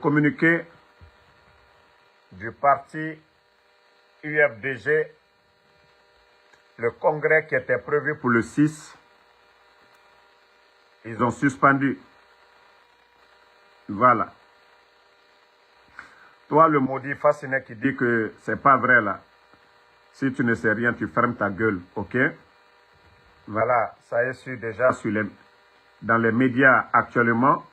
Communiqué du parti UFDG, le congrès qui était prévu pour le 6, ils ont suspendu. Voilà. Toi, le maudit fasciné qui dit que c'est pas vrai là. Si tu ne sais rien, tu fermes ta gueule, ok? Voilà, ça est sur déjà dans les médias actuellement.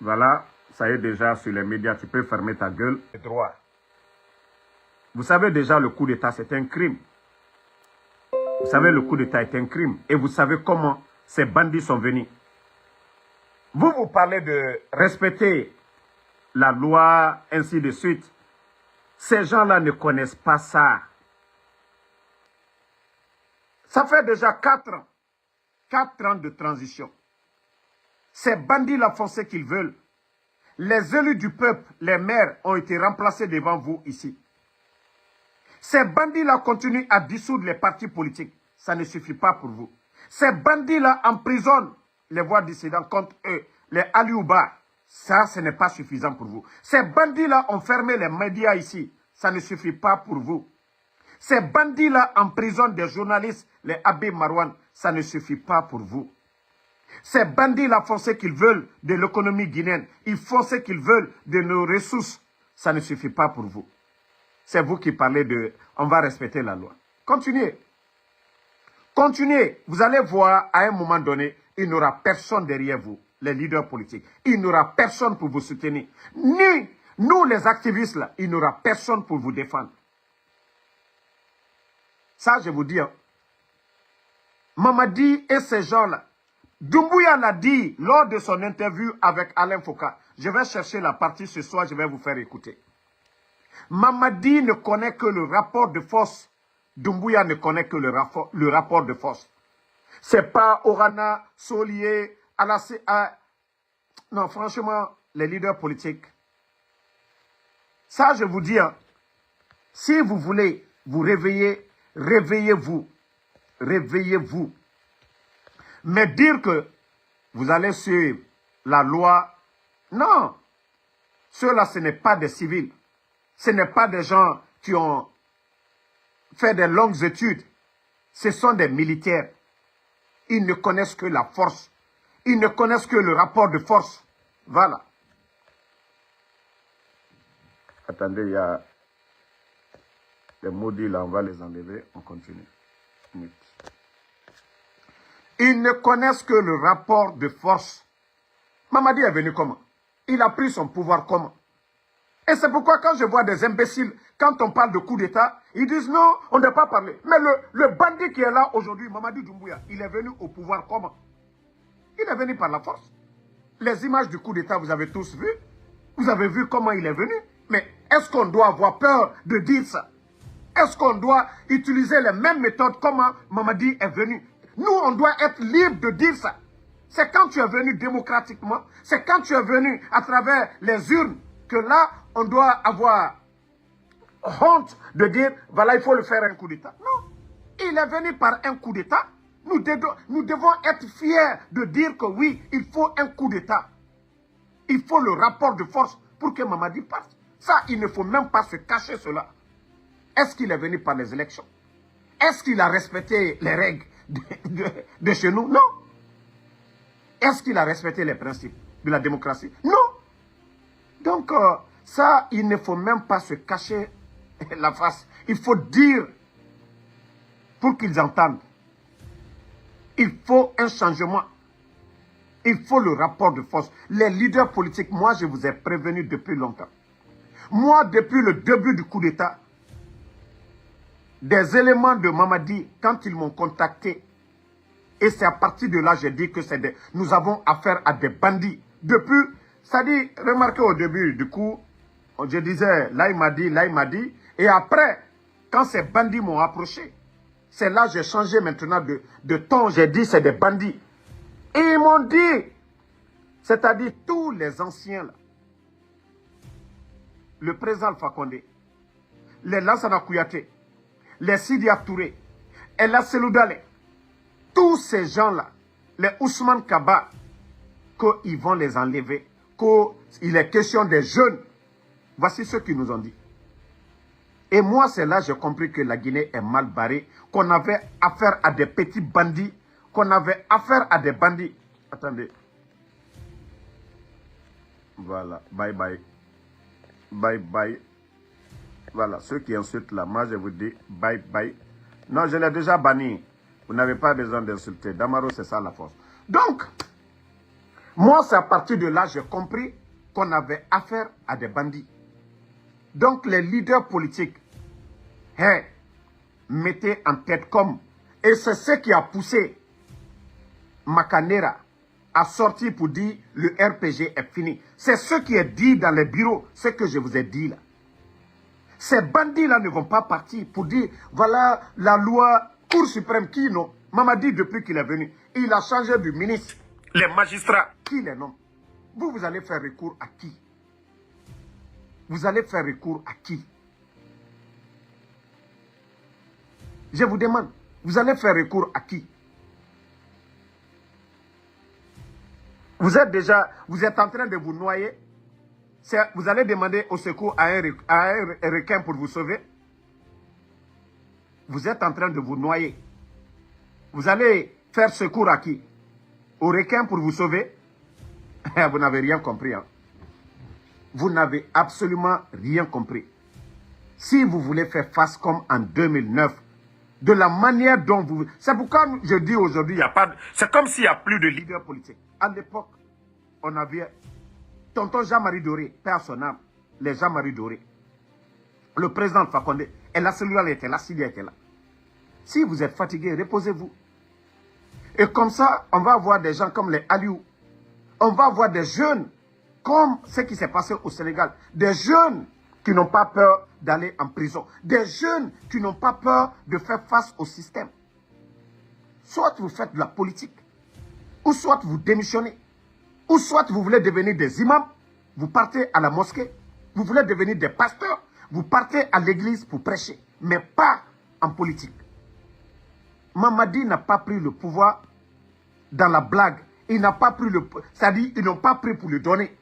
Voilà, ça est déjà sur les médias. Tu peux fermer ta gueule. Droit. Vous savez déjà, le coup d'État, c'est un crime. Vous savez, le coup d'État est un crime. Et vous savez comment ces bandits sont venus. Vous parlez de respecter la loi, ainsi de suite. Ces gens-là ne connaissent pas ça. Ça fait déjà 4 ans. 4 ans de transition. Ces bandits-là font ce qu'ils veulent. Les élus du peuple, les maires, ont été remplacés devant vous ici. Ces bandits-là continuent à dissoudre les partis politiques. Ça ne suffit pas pour vous. Ces bandits-là emprisonnent les voix dissidents contre eux, les Aliouba. Ça, ce n'est pas suffisant pour vous. Ces bandits-là ont fermé les médias ici. Ça ne suffit pas pour vous. Ces bandits-là emprisonnent des journalistes, les Abbé Marouane. Ça ne suffit pas pour vous. Ces bandits-là font ce qu'ils veulent de l'économie guinéenne. Ils font ce qu'ils veulent de nos ressources. Ça ne suffit pas pour vous. C'est vous qui parlez de « on va respecter la loi ». Continuez. Continuez. Vous allez voir, à un moment donné, il n'y aura personne derrière vous, les leaders politiques. Il n'y aura personne pour vous soutenir. Ni nous, les activistes, là, il n'y aura personne pour vous défendre. Ça, je vous dis. Hein. Mamadi et ces gens-là, Doumbouya l'a dit lors de son interview avec Alain Foucault. Je vais chercher la partie ce soir, je vais vous faire écouter. Mamadi ne connaît que le rapport de force. Doumbouya ne connaît que le rapport de force. C'est pas Orana, Solier, Alassé. Non, franchement, les leaders politiques. Ça, je vous dis, hein, si vous voulez vous réveiller, réveillez-vous. Réveillez-vous. Mais dire que vous allez suivre la loi, non. Ceux-là, ce n'est pas des civils. Ce n'est pas des gens qui ont fait des longues études. Ce sont des militaires. Ils ne connaissent que la force. Ils ne connaissent que le rapport de force. Voilà. Attendez, il y a les maudits là, on va les enlever. On continue. Ils ne connaissent que le rapport de force. Mamadi est venu comment? Il a pris son pouvoir comment? Et c'est pourquoi quand je vois des imbéciles, quand on parle de coup d'État, ils disent non, on ne doit pas parler. Mais le bandit qui est là aujourd'hui, Mamadi Doumbouya, il est venu au pouvoir comment? Il est venu par la force. Les images du coup d'État, vous avez tous vu. Vous avez vu comment il est venu. Mais est-ce qu'on doit avoir peur de dire ça? Est-ce qu'on doit utiliser les mêmes méthodes comment Mamadi est venu? Nous, on doit être libre de dire ça. C'est quand tu es venu démocratiquement, c'est quand tu es venu à travers les urnes, que là, on doit avoir honte de dire, voilà, il faut le faire un coup d'État. Non, il est venu par un coup d'État. Nous devons être fiers de dire que oui, il faut un coup d'État. Il faut le rapport de force pour que Mamadi parte. Ça, il ne faut même pas se cacher cela. Est-ce qu'il est venu par les élections? Est-ce qu'il a respecté les règles de chez nous? Non. Est-ce qu'il a respecté les principes de la démocratie? Non. Donc, ça, il ne faut même pas se cacher la face. Il faut dire pour qu'ils entendent. Il faut un changement. Il faut le rapport de force. Les leaders politiques, moi, je vous ai prévenu depuis longtemps. Moi, depuis le début du coup d'État, des éléments de Mamadi, quand ils m'ont contacté, et c'est à partir de là, j'ai dit que nous avons affaire à des bandits. Depuis, ça dit, remarquez au début, du coup, je disais, là il m'a dit, et après, quand ces bandits m'ont approché, c'est là que j'ai changé maintenant de ton, j'ai dit c'est des bandits. Et ils m'ont dit, c'est-à-dire tous les anciens, là, le président Alpha Condé, les Lansana Kouyaté, les Sidi Touré, et la Seloudale, tous ces gens-là, les Ousmane Kaba, qu'ils vont les enlever, qu'il est question des jeunes. Voici ce qu'ils nous ont dit. Et moi, c'est là que j'ai compris que la Guinée est mal barrée, qu'on avait affaire à des petits bandits, qu'on avait affaire à des bandits. Attendez. Voilà, bye bye. Bye bye. Voilà, ceux qui insultent là, moi je vous dis bye bye. Non, je l'ai déjà banni. Vous n'avez pas besoin d'insulter. Damaro, c'est ça la force. Donc, moi, c'est à partir de là que j'ai compris qu'on avait affaire à des bandits. Donc, les leaders politiques, mettez en tête comme. Et c'est ce qui a poussé Makanera à sortir pour dire le RPG est fini. C'est ce qui est dit dans les bureaux, ce que je vous ai dit là. Ces bandits-là ne vont pas partir pour dire, voilà la loi Cour suprême qui non. Mamadi, depuis qu'il est venu, il a changé de ministre. Les magistrats, qui les nomme? Vous allez faire recours à qui? Vous allez faire recours à qui? Je vous demande, vous allez faire recours à qui? Vous êtes en train de vous noyer. Vous allez demander au secours à un requin pour vous sauver. Vous êtes en train de vous noyer. Vous allez faire secours à qui? Au requin pour vous sauver? Vous n'avez rien compris. Hein? Vous n'avez absolument rien compris. Si vous voulez faire face comme en 2009, de la manière dont vous... C'est pourquoi je dis aujourd'hui, il n'y a pas... C'est comme s'il n'y a plus de leader politique. À l'époque, on avait tonton Jean-Marie Doré, paix à son âme, les Jean-Marie Doré, le président Fakonde, et la cellule était là, Syria était là. Si vous êtes fatigué, reposez-vous. Et comme ça, on va avoir des gens comme les Aliou. On va avoir des jeunes, comme ce qui s'est passé au Sénégal. Des jeunes qui n'ont pas peur d'aller en prison. Des jeunes qui n'ont pas peur de faire face au système. Soit vous faites de la politique, ou soit vous démissionnez, ou soit vous voulez devenir des imams, vous partez à la mosquée, vous voulez devenir des pasteurs, vous partez à l'église pour prêcher, mais pas en politique. Mamadi n'a pas pris le pouvoir dans la blague. Il n'a pas pris le... C'est-à-dire, ils n'ont pas pris pour le donner.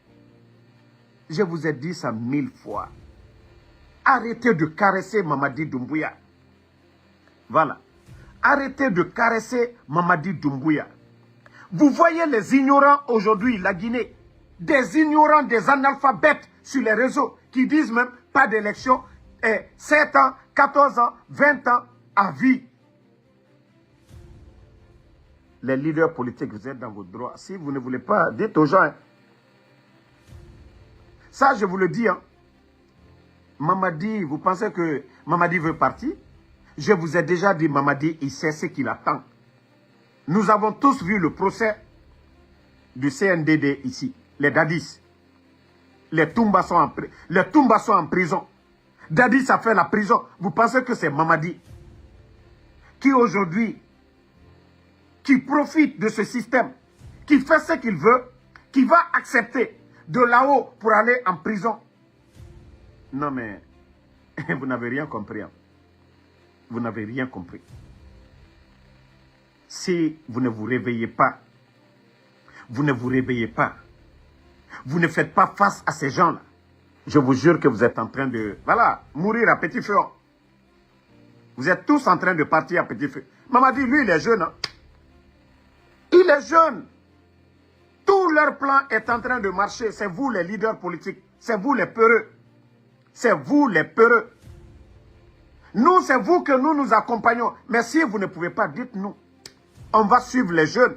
Je vous ai dit ça 1000 fois. Arrêtez de caresser Mamadi Doumbouya. Voilà. Arrêtez de caresser Mamadi Doumbouya. Vous voyez les ignorants aujourd'hui, la Guinée. Des ignorants, des analphabètes sur les réseaux qui disent même pas d'élection. 7 ans, 14 ans, 20 ans à vie. Les leaders politiques, vous êtes dans vos droits. Si vous ne voulez pas, dites aux gens. Hein. Ça, je vous le dis. Hein. Mamadi, vous pensez que Mamadi veut partir? Je vous ai déjà dit, Mamadi, il sait ce qu'il attend. Nous avons tous vu le procès du CNDD ici. Les Dadis. Les Toumba sont en prison. Dadis a fait la prison. Vous pensez que c'est Mamadi qui aujourd'hui, qui profite de ce système, qui fait ce qu'il veut, qui va accepter de là-haut pour aller en prison. Non mais, vous n'avez rien compris. Hein. Vous n'avez rien compris. Si vous ne vous réveillez pas, vous ne vous réveillez pas, vous ne faites pas face à ces gens-là, je vous jure que vous êtes en train de, voilà, mourir à petit feu. Vous êtes tous en train de partir à petit feu. Mamadi, lui, il est jeune. Hein? Il est jeune. Tout leur plan est en train de marcher. C'est vous les leaders politiques. C'est vous les peureux. C'est vous les peureux. Nous, c'est vous que nous nous accompagnons. Mais si vous ne pouvez pas, dites-nous. On va suivre les jeunes.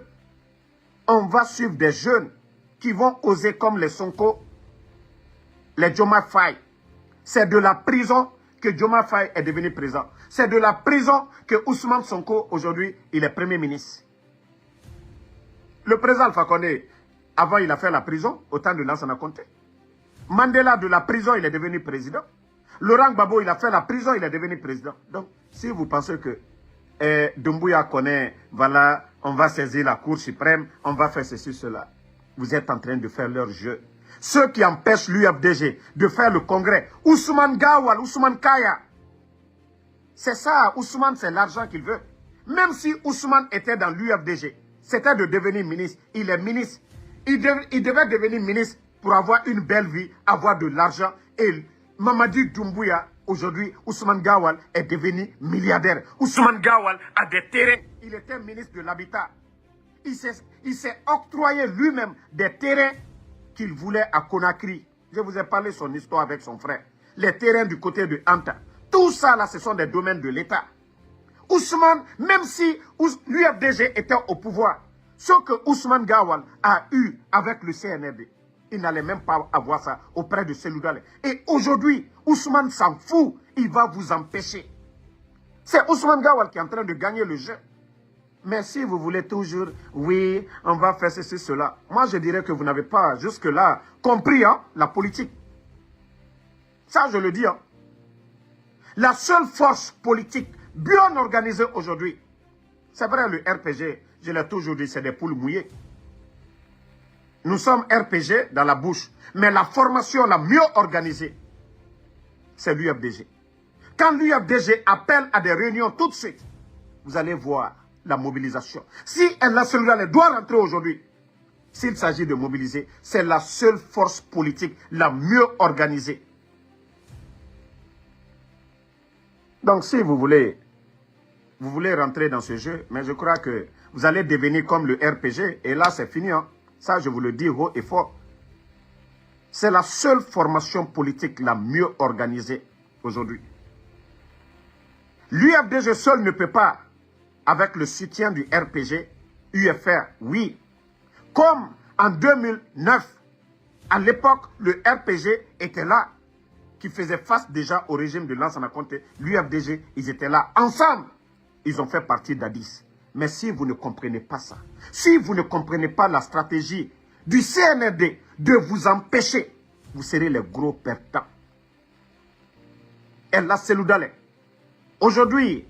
On va suivre des jeunes qui vont oser comme les Sonko, les Diomaye Faye. C'est de la prison que Diomaye Faye est devenu président. C'est de la prison que Ousmane Sonko, aujourd'hui, il est Premier ministre. Le président Alpha Condé, avant, il a fait la prison, au temps de Lansana Conté. Mandela, de la prison, il est devenu président. Laurent Gbagbo, il a fait la prison, il est devenu président. Donc, si vous pensez que Doumbouya connaît, voilà, on va saisir la Cour suprême, on va faire ceci, cela. Vous êtes en train de faire leur jeu. Ceux qui empêchent l'UFDG de faire le congrès, Ousmane Gawal, Ousmane Kaya, c'est ça, Ousmane, c'est l'argent qu'il veut. Même si Ousmane était dans l'UFDG, c'était de devenir ministre. Il est ministre. Il devait devenir ministre pour avoir une belle vie, avoir de l'argent. Et Mamadi Doumbouya, aujourd'hui, Ousmane Gawal est devenu milliardaire. Ousmane Gawal a des terrains. Il était ministre de l'Habitat. Il s'est octroyé lui-même des terrains qu'il voulait à Conakry. Je vous ai parlé de son histoire avec son frère. Les terrains du côté de Anta. Tout ça, là, ce sont des domaines de l'État. Ousmane, même si l'UFDG était au pouvoir, ce que Ousmane Gawal a eu avec le CNRD, il n'allait même pas avoir ça auprès de Cellou Dalein. Et aujourd'hui, Ousmane s'en fout. Il va vous empêcher. C'est Ousmane Gawal qui est en train de gagner le jeu. Mais si vous voulez toujours, oui, on va faire ceci, cela. Moi, je dirais que vous n'avez pas jusque-là compris la politique. Ça, je le dis. La seule force politique bien organisée aujourd'hui, c'est vrai, le RPG, je l'ai toujours dit, c'est des poules mouillées. Nous sommes RPG dans la bouche, mais la formation la mieux organisée, c'est l'UFDG. Quand l'UFDG appelle à des réunions tout de suite, vous allez voir la mobilisation. Si la Cellou doit rentrer aujourd'hui, s'il s'agit de mobiliser, c'est la seule force politique la mieux organisée. Donc si vous voulez rentrer dans ce jeu, mais je crois que vous allez devenir comme le RPG, et là c'est fini. Ça, je vous le dis haut et fort. C'est la seule formation politique la mieux organisée aujourd'hui. L'UFDG seul ne peut pas, avec le soutien du RPG, UFR, oui. Comme en 2009, à l'époque, le RPG était là, qui faisait face déjà au régime de Lansana Conté. L'UFDG, ils étaient là. Ensemble, ils ont fait partie d'Addis. Mais si vous ne comprenez pas ça, si vous ne comprenez pas la stratégie du CNRD de vous empêcher, vous serez les gros perdants. Et là, Cellou Dalein. Aujourd'hui,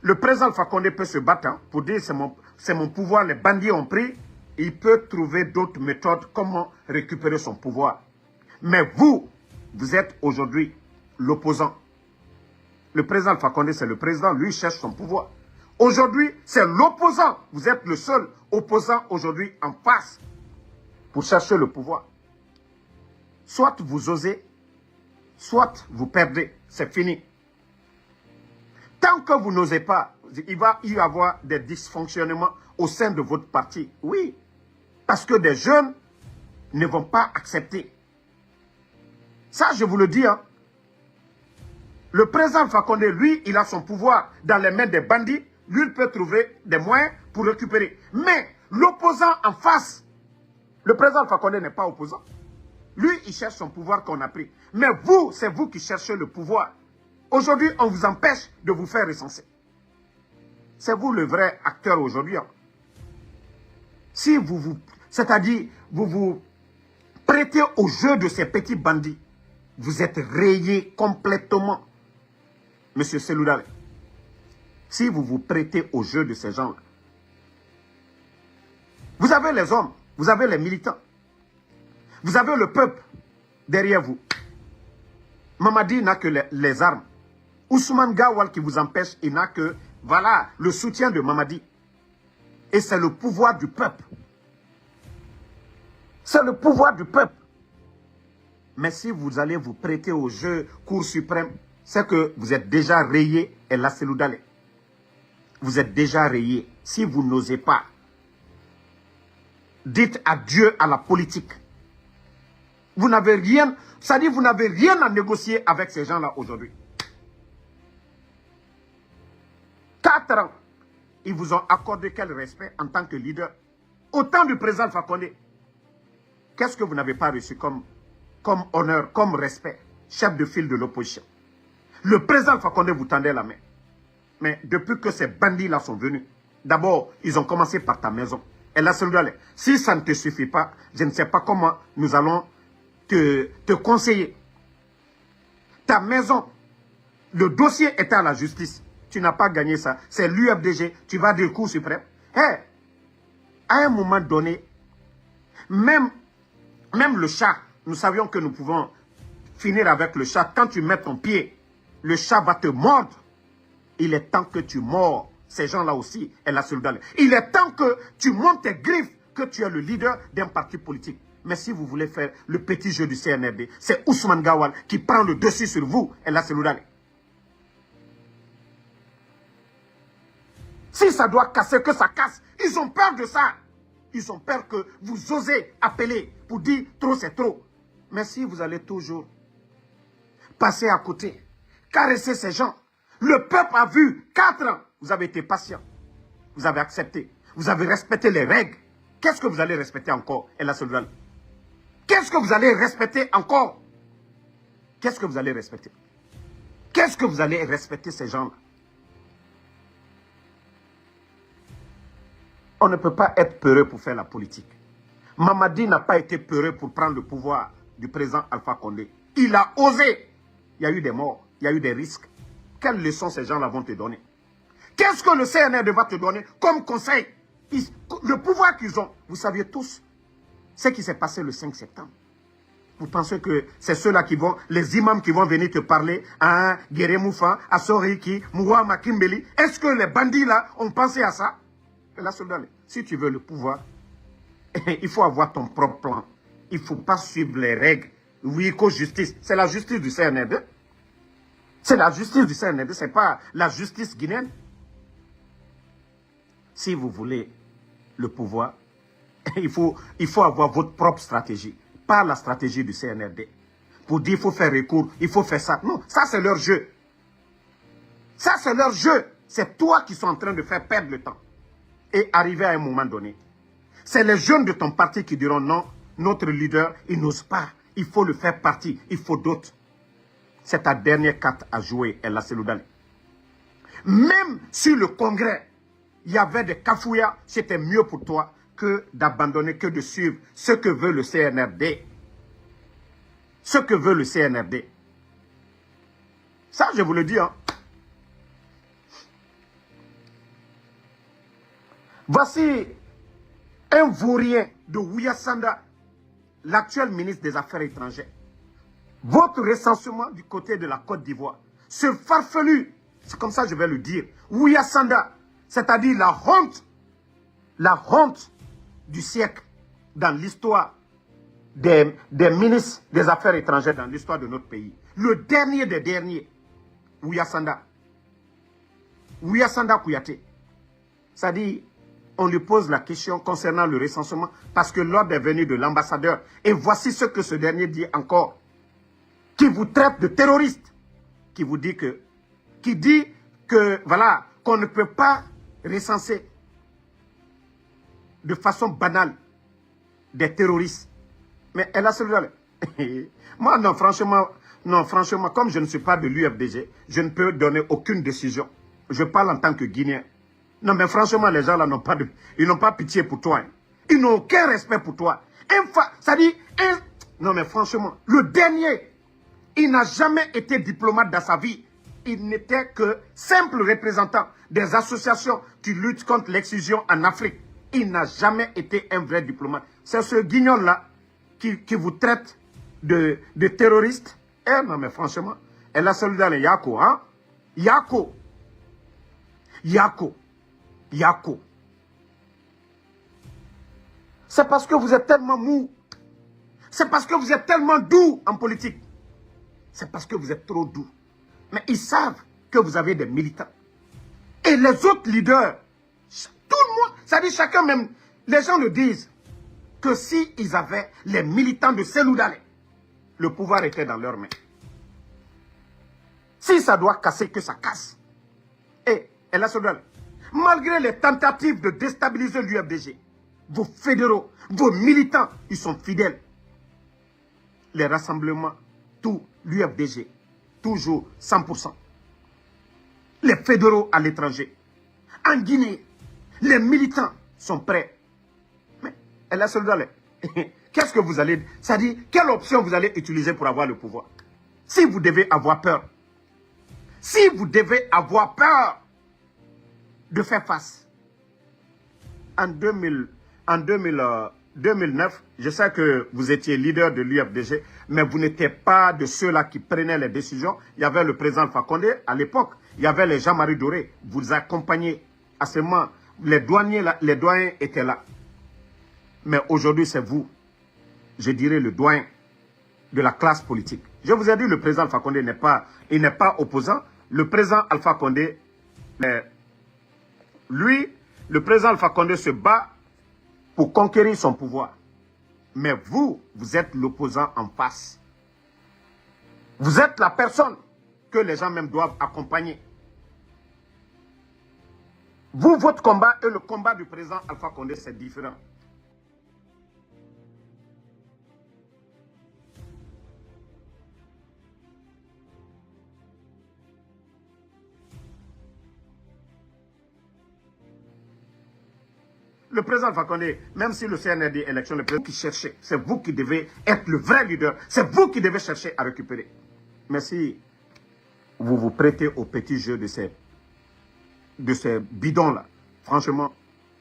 le président Alpha Condé peut se battre pour dire c'est mon pouvoir, les bandits ont pris. Il peut trouver d'autres méthodes comment récupérer son pouvoir. Mais vous êtes aujourd'hui l'opposant. Le président Alpha Condé, c'est le président, lui cherche son pouvoir. Aujourd'hui, c'est l'opposant. Vous êtes le seul opposant aujourd'hui en face pour chercher le pouvoir. Soit vous osez, soit vous perdez. C'est fini. Tant que vous n'osez pas, il va y avoir des dysfonctionnements au sein de votre parti. Oui, parce que des jeunes ne vont pas accepter. Ça, je vous le dis. Le président Alpha Condé, lui, il a son pouvoir dans les mains des bandits. Lui, il peut trouver des moyens pour récupérer. Mais l'opposant en face, le président Alpha Condé n'est pas opposant. Lui, il cherche son pouvoir qu'on a pris. Mais vous, c'est vous qui cherchez le pouvoir. Aujourd'hui, on vous empêche de vous faire recenser. C'est vous le vrai acteur aujourd'hui. Si c'est-à-dire, vous vous prêtez au jeu de ces petits bandits, vous êtes rayé complètement, monsieur Cellou Dalein. Si vous vous prêtez au jeu de ces gens-là, vous avez les hommes, vous avez les militants, vous avez le peuple derrière vous. Mamadi n'a que les armes. Ousmane Gawal qui vous empêche, il n'a que, voilà, le soutien de Mamadi. Et c'est le pouvoir du peuple. C'est le pouvoir du peuple. Mais si vous allez vous prêter au jeu Cour suprême, c'est que vous êtes déjà rayé et là c'est Cellou Dalein. Vous êtes déjà rayé. Si vous n'osez pas, dites adieu à la politique. Vous n'avez rien, c'est-à-dire vous n'avez rien à négocier avec ces gens-là aujourd'hui. 4 ans, ils vous ont accordé quel respect en tant que leader? Au temps du président Alpha Condé, qu'est-ce que vous n'avez pas reçu comme honneur, comme respect? Chef de file de l'opposition. Le président Alpha Condé vous tendait la main. Mais depuis que ces bandits-là sont venus, d'abord, ils ont commencé par ta maison. Et là, Cellou Dalein, si ça ne te suffit pas, je ne sais pas comment nous allons te conseiller. Ta maison, le dossier est à la justice. Tu n'as pas gagné ça. C'est l'UFDG. Tu vas dire Cour suprême. Hey, à un moment donné, même le chat, nous savions que nous pouvons finir avec le chat. Quand tu mets ton pied, le chat va te mordre. Il est temps que tu mords ces gens-là aussi. Et la Cellou Dalein. Il est temps que tu montes tes griffes, que tu es le leader d'un parti politique. Mais si vous voulez faire le petit jeu du CNRD, c'est Ousmane Gawal qui prend le dessus sur vous, et là c'est Loudane. Si ça doit casser, que ça casse. Ils ont peur de ça. Ils ont peur que vous osez appeler pour dire trop c'est trop. Mais si vous allez toujours passer à côté, caresser ces gens, le peuple a vu 4 ans. Vous avez été patient. Vous avez accepté. Vous avez respecté les règles. Qu'est-ce que vous allez respecter encore, Ella Soldal? Qu'est-ce que vous allez respecter encore? Qu'est-ce que vous allez respecter? Qu'est-ce que vous allez respecter ces gens-là? On ne peut pas être peureux pour faire la politique. Mamadi n'a pas été peureux pour prendre le pouvoir du président Alpha Condé. Il a osé. Il y a eu des morts, il y a eu des risques. Quelles leçons ces gens-là vont te donner? Qu'est-ce que le CNRD va te donner comme conseil? Le pouvoir qu'ils ont, vous saviez tous ce qui s'est passé le 5 septembre. Vous pensez que c'est ceux-là qui vont, les imams qui vont venir te parler à Guéré Moufa, à Soriki, Mouwa Makimbeli? Est-ce que les bandits là ont pensé à ça? Là, si tu veux le pouvoir, il faut avoir ton propre plan. Il ne faut pas suivre les règles. Oui, justice. C'est la justice du CNRD. C'est la justice du CNRD, ce n'est pas la justice guinéenne. Si vous voulez le pouvoir, il faut avoir votre propre stratégie. Pas la stratégie du CNRD. Pour dire qu'il faut faire recours, il faut faire ça. Non, ça c'est leur jeu. Ça c'est leur jeu. C'est toi qui sont en train de faire perdre le temps. Et arriver à un moment donné, c'est les jeunes de ton parti qui diront non, notre leader, il n'ose pas. Il faut le faire partie, il faut d'autres. C'est ta dernière carte à jouer, Ella Seloudane. Même sur le congrès, il y avait des cafouillas, c'était mieux pour toi que d'abandonner, que de suivre ce que veut le CNRD. Ce que veut le CNRD. Ça, je vous le dis, hein. Voici un vaurien de Ouyassanda, l'actuel ministre des Affaires étrangères. Votre recensement du côté de la Côte d'Ivoire, ce farfelu, c'est comme ça que je vais le dire, Ouyassanda, c'est-à-dire la honte du siècle dans l'histoire des ministres des Affaires étrangères dans l'histoire de notre pays. Le dernier des derniers, Ouyassanda Kouyaté. C'est-à-dire, on lui pose la question concernant le recensement parce que l'ordre est venu de l'ambassadeur. Et voici ce que ce dernier dit encore. Qui vous traite de terroriste. Qui dit que, voilà, qu'on ne peut pas recenser de façon banale des terroristes. Mais elle a celui-là. Moi, non, franchement, comme je ne suis pas de l'UFDG, je ne peux donner aucune décision. Je parle en tant que Guinéen. Non, mais franchement, les gens là n'ont pas pitié pour toi. Hein. Ils n'ont aucun respect pour toi. Non, mais franchement, le dernier, il n'a jamais été diplomate dans sa vie. Il n'était que simple représentant des associations qui luttent contre l'excision en Afrique. Il n'a jamais été un vrai diplomate. C'est ce guignol-là qui vous traite de terroriste. Eh non, mais franchement, elle a celui dans les Yako, hein? Yako. C'est parce que vous êtes tellement mou. C'est parce que vous êtes tellement doux en politique. C'est parce que vous êtes trop doux. Mais ils savent que vous avez des militants. Et les autres leaders, tout le monde, ça dit chacun même, les gens le disent, que si ils avaient les militants de Seloudane, le pouvoir était dans leurs mains. Si ça doit casser, que ça casse. Et la Seloudane, malgré les tentatives de déstabiliser l'UFDG, vos fédéraux, vos militants, ils sont fidèles. Les rassemblements, tout, l'UFDG, toujours 100%. Les fédéraux à l'étranger. En Guinée, les militants sont prêts. Mais la Seloudane, qu'est-ce que vous allez... C'est-à-dire, quelle option vous allez utiliser pour avoir le pouvoir? Si vous devez avoir peur, si vous devez avoir peur de faire face. En 2009, je sais que vous étiez leader de l'UFDG, mais vous n'étiez pas de ceux-là qui prenaient les décisions. Il y avait le président Alpha Condé à l'époque. Il y avait les Jean-Marie Doré. Vous accompagnez à ce moment. Les doyens étaient là. Mais aujourd'hui, c'est vous. je dirais, le doyen de la classe politique. Je vous ai dit, le président Alpha Condé n'est pas opposant. Le président Alpha Condé, lui, le président Alpha Condé se bat pour conquérir son pouvoir. Mais vous êtes l'opposant en face. Vous êtes la personne que les gens même doivent accompagner. Vous, votre combat et le combat du président Alpha Condé, c'est différent. Le président Alpha Condé, même si le CNRD élection, le président qui cherchez, c'est vous qui devez être le vrai leader. C'est vous qui devez chercher à récupérer. Mais si vous vous prêtez au petit jeu de ces bidons-là, franchement,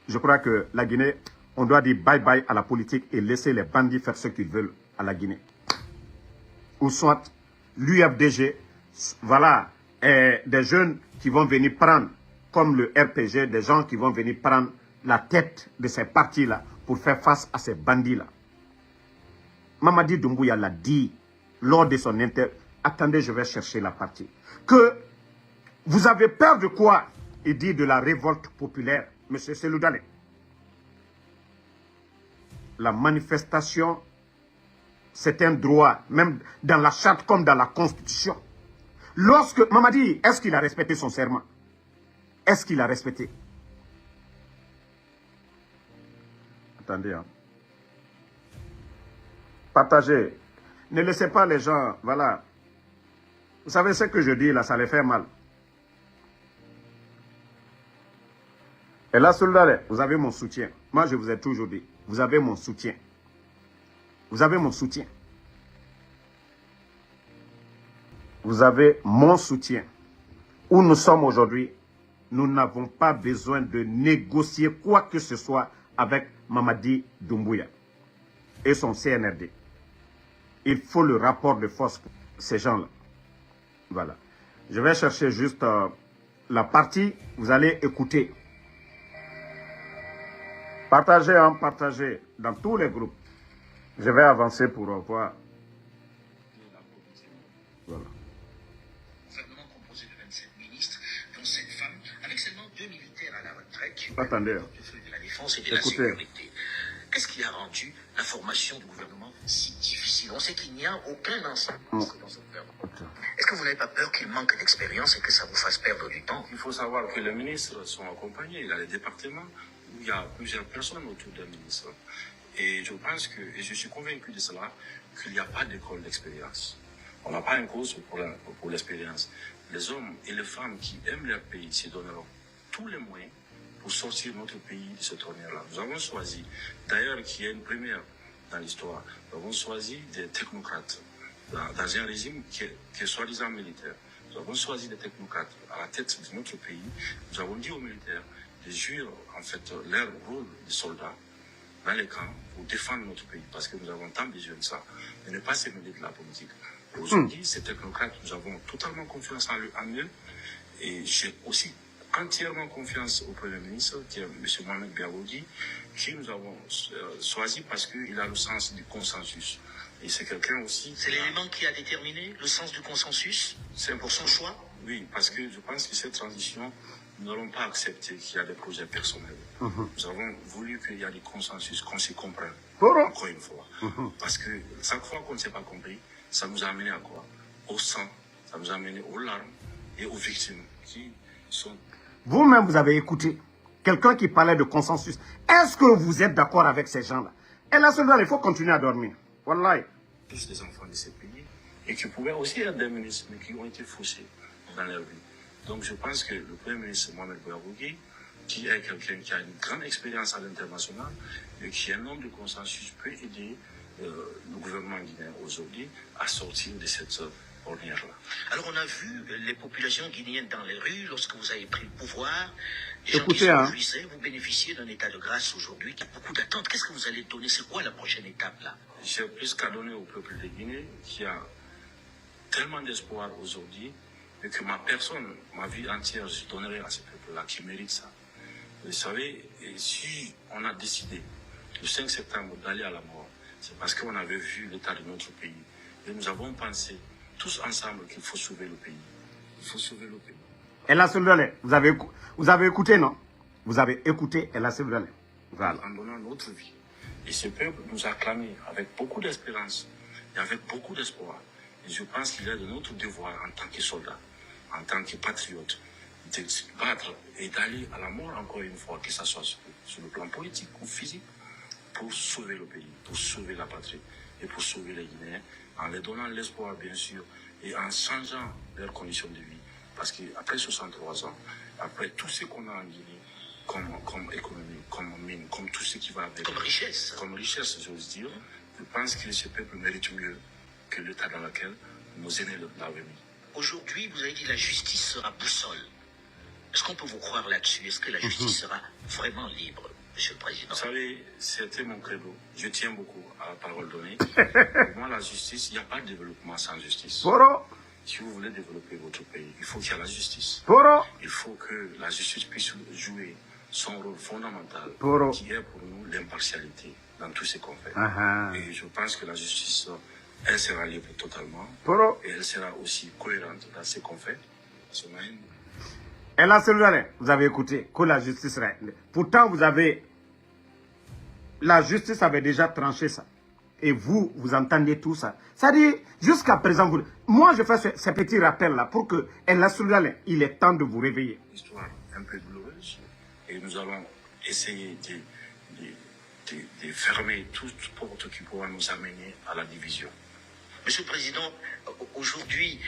je crois que la Guinée, on doit dire bye-bye à la politique et laisser les bandits faire ce qu'ils veulent à la Guinée. Ou soit l'UFDG, voilà, des jeunes qui vont venir prendre, comme le RPG, des gens qui vont venir prendre la tête de ces partis-là pour faire face à ces bandits-là. Mamadi Doumbouya l'a dit lors de son interview. Attendez, je vais chercher la partie. Que vous avez peur de quoi? Il dit de la révolte populaire. Monsieur Seloudane. La manifestation, c'est un droit, même dans la charte comme dans la constitution. Lorsque Mamadi, est-ce qu'il a respecté son serment? Est-ce qu'il a respecté? Attendez, hein. Partagez. Ne laissez pas les gens, voilà. Vous savez ce que je dis là, ça les fait mal. Et là, Soldare, vous avez mon soutien. Moi, je vous ai toujours dit, vous avez mon soutien. Vous avez mon soutien. Vous avez mon soutien. Où nous sommes aujourd'hui, nous n'avons pas besoin de négocier quoi que ce soit avec Mamadi Doumbouya et son CNRD. Il faut le rapport de force pour ces gens-là. Voilà. Je vais chercher juste la partie. Vous allez écouter. Partagez, hein, partagez dans tous les groupes. Je vais avancer pour voir. Voilà. Gouvernement composé de 27 ministres, dont 7 femmes, avec seulement 2 militaires à la retraite qui Attendez. de la défense et de la sécurité. Qu'est-ce qui a rendu la formation du gouvernement si difficile? On sait qu'il n'y a aucun ensemble dans ce gouvernement. Est-ce que vous n'avez pas peur qu'il manque d'expérience et que ça vous fasse perdre du temps? Il faut savoir que les ministres sont accompagnés. Il y a les départements où il y a plusieurs personnes autour d'un ministre. Et je pense que, et je suis convaincu de cela, qu'il n'y a pas d'école d'expérience. On n'a pas une cause pour l'expérience. Les hommes et les femmes qui aiment leur pays se donneront tous les moyens pour sortir notre pays de cette ornière-là. Nous avons choisi, d'ailleurs, qui est une première dans l'histoire, nous avons choisi des technocrates dans un régime qui est soi-disant militaire. Nous avons choisi des technocrates à la tête de notre pays. Nous avons dit aux militaires de jouer en fait leur rôle de soldats dans les camps pour défendre notre pays, parce que nous avons tant besoin de ça, et ne pas se mêler de la politique. Aujourd'hui, ces technocrates, nous avons totalement confiance en eux, et j'ai aussi entièrement confiance au Premier ministre, qui est M. Mohamed Biawogi, qui nous avons choisi parce qu'il a le sens du consensus. Et c'est quelqu'un aussi... C'est l'élément qui a déterminé le sens du consensus? C'est pour son choix? Oui, parce que je pense que cette transition, nous n'allons pas accepter qu'il y a des projets personnels. Nous avons voulu qu'il y ait des consensus, qu'on se comprenne, encore une fois. Parce que chaque fois qu'on ne s'est pas compris, ça nous a amené à quoi? Au sang, ça nous a amené aux larmes et aux victimes qui sont... Vous-même, vous avez écouté quelqu'un qui parlait de consensus. Est-ce que vous êtes d'accord avec ces gens-là? Et là, seulement, il faut continuer à dormir. Wallahi. Tous les enfants de ces pays et qui pouvaient aussi être des ministres, mais qui ont été fauchés dans leur vie. Donc je pense que le Premier ministre Mohamed Biawogi, qui est quelqu'un qui a une grande expérience à l'international et qui est un homme de consensus, peut aider le gouvernement guinéen aujourd'hui à sortir de cette ornière-là. Alors on a vu les populations guinéennes dans les rues lorsque vous avez pris le pouvoir. Les Écoutez, gens qui se vous bénéficiez d'un état de grâce aujourd'hui, qui a beaucoup d'attentes. Qu'est-ce que vous allez donner? C'est quoi la prochaine étape là? J'ai plus qu'à donner au peuple de Guinée qui a tellement d'espoir aujourd'hui et que ma personne, ma vie entière, je donnerai à ce peuple-là qui mérite ça. Vous savez, et si on a décidé le 5 septembre d'aller à la mort, C'est parce qu'on avait vu l'état de notre pays. Et nous avons pensé tous ensemble qu'il faut sauver le pays. Il faut sauver le pays. Ella Seloudalé, vous avez écouté, non? Vous avez écouté Ella Seloudalé. Voilà. En donnant notre vie. Et ce peuple nous a clamé avec beaucoup d'espérance et avec beaucoup d'espoir. Et je pense qu'il est de notre devoir en tant que soldats, en tant que patriotes, de se battre et d'aller à la mort encore une fois, que ce soit sur le plan politique ou physique, pour sauver le pays, pour sauver la patrie et pour sauver les Guinéens, en leur donnant l'espoir bien sûr et en changeant leurs conditions de vie. Parce qu'après 63 ans, après tout ce qu'on a en Guinée, comme économie, comme mine, comme tout ce qui va avec. Comme richesse. Comme richesse, j'ose dire. Je pense que ce peuple mérite mieux que l'état dans lequel nos aînés l'avaient mis. Aujourd'hui, vous avez dit que la justice sera boussole. Est-ce qu'on peut vous croire là-dessus? Est-ce que la justice sera vraiment libre, Monsieur le Président? Vous savez, c'était mon credo. Je tiens beaucoup à la parole donnée. Pour moi, la justice, il n'y a pas de développement sans justice. Poro. Si vous voulez développer votre pays, il faut qu'il y ait la justice. Poro. Il faut que la justice puisse jouer son rôle fondamental, Poro. qui est pour nous l'impartialité dans tout ce qu'on fait. Et je pense que la justice, elle sera libre totalement. Poro. Et elle sera aussi cohérente dans ce qu'on fait. Ella Seloudalé, vous avez écouté que la justice règle. Pourtant, la justice avait déjà tranché ça. Et vous entendez tout ça. C'est-à-dire, jusqu'à présent, moi je fais ce petit rappel-là pour que Ella Seloudalé, il est temps de vous réveiller. Histoire un peu douloureuse. Et nous allons essayer de fermer toute porte qui pourra nous amener à la division. Monsieur le Président, aujourd'hui,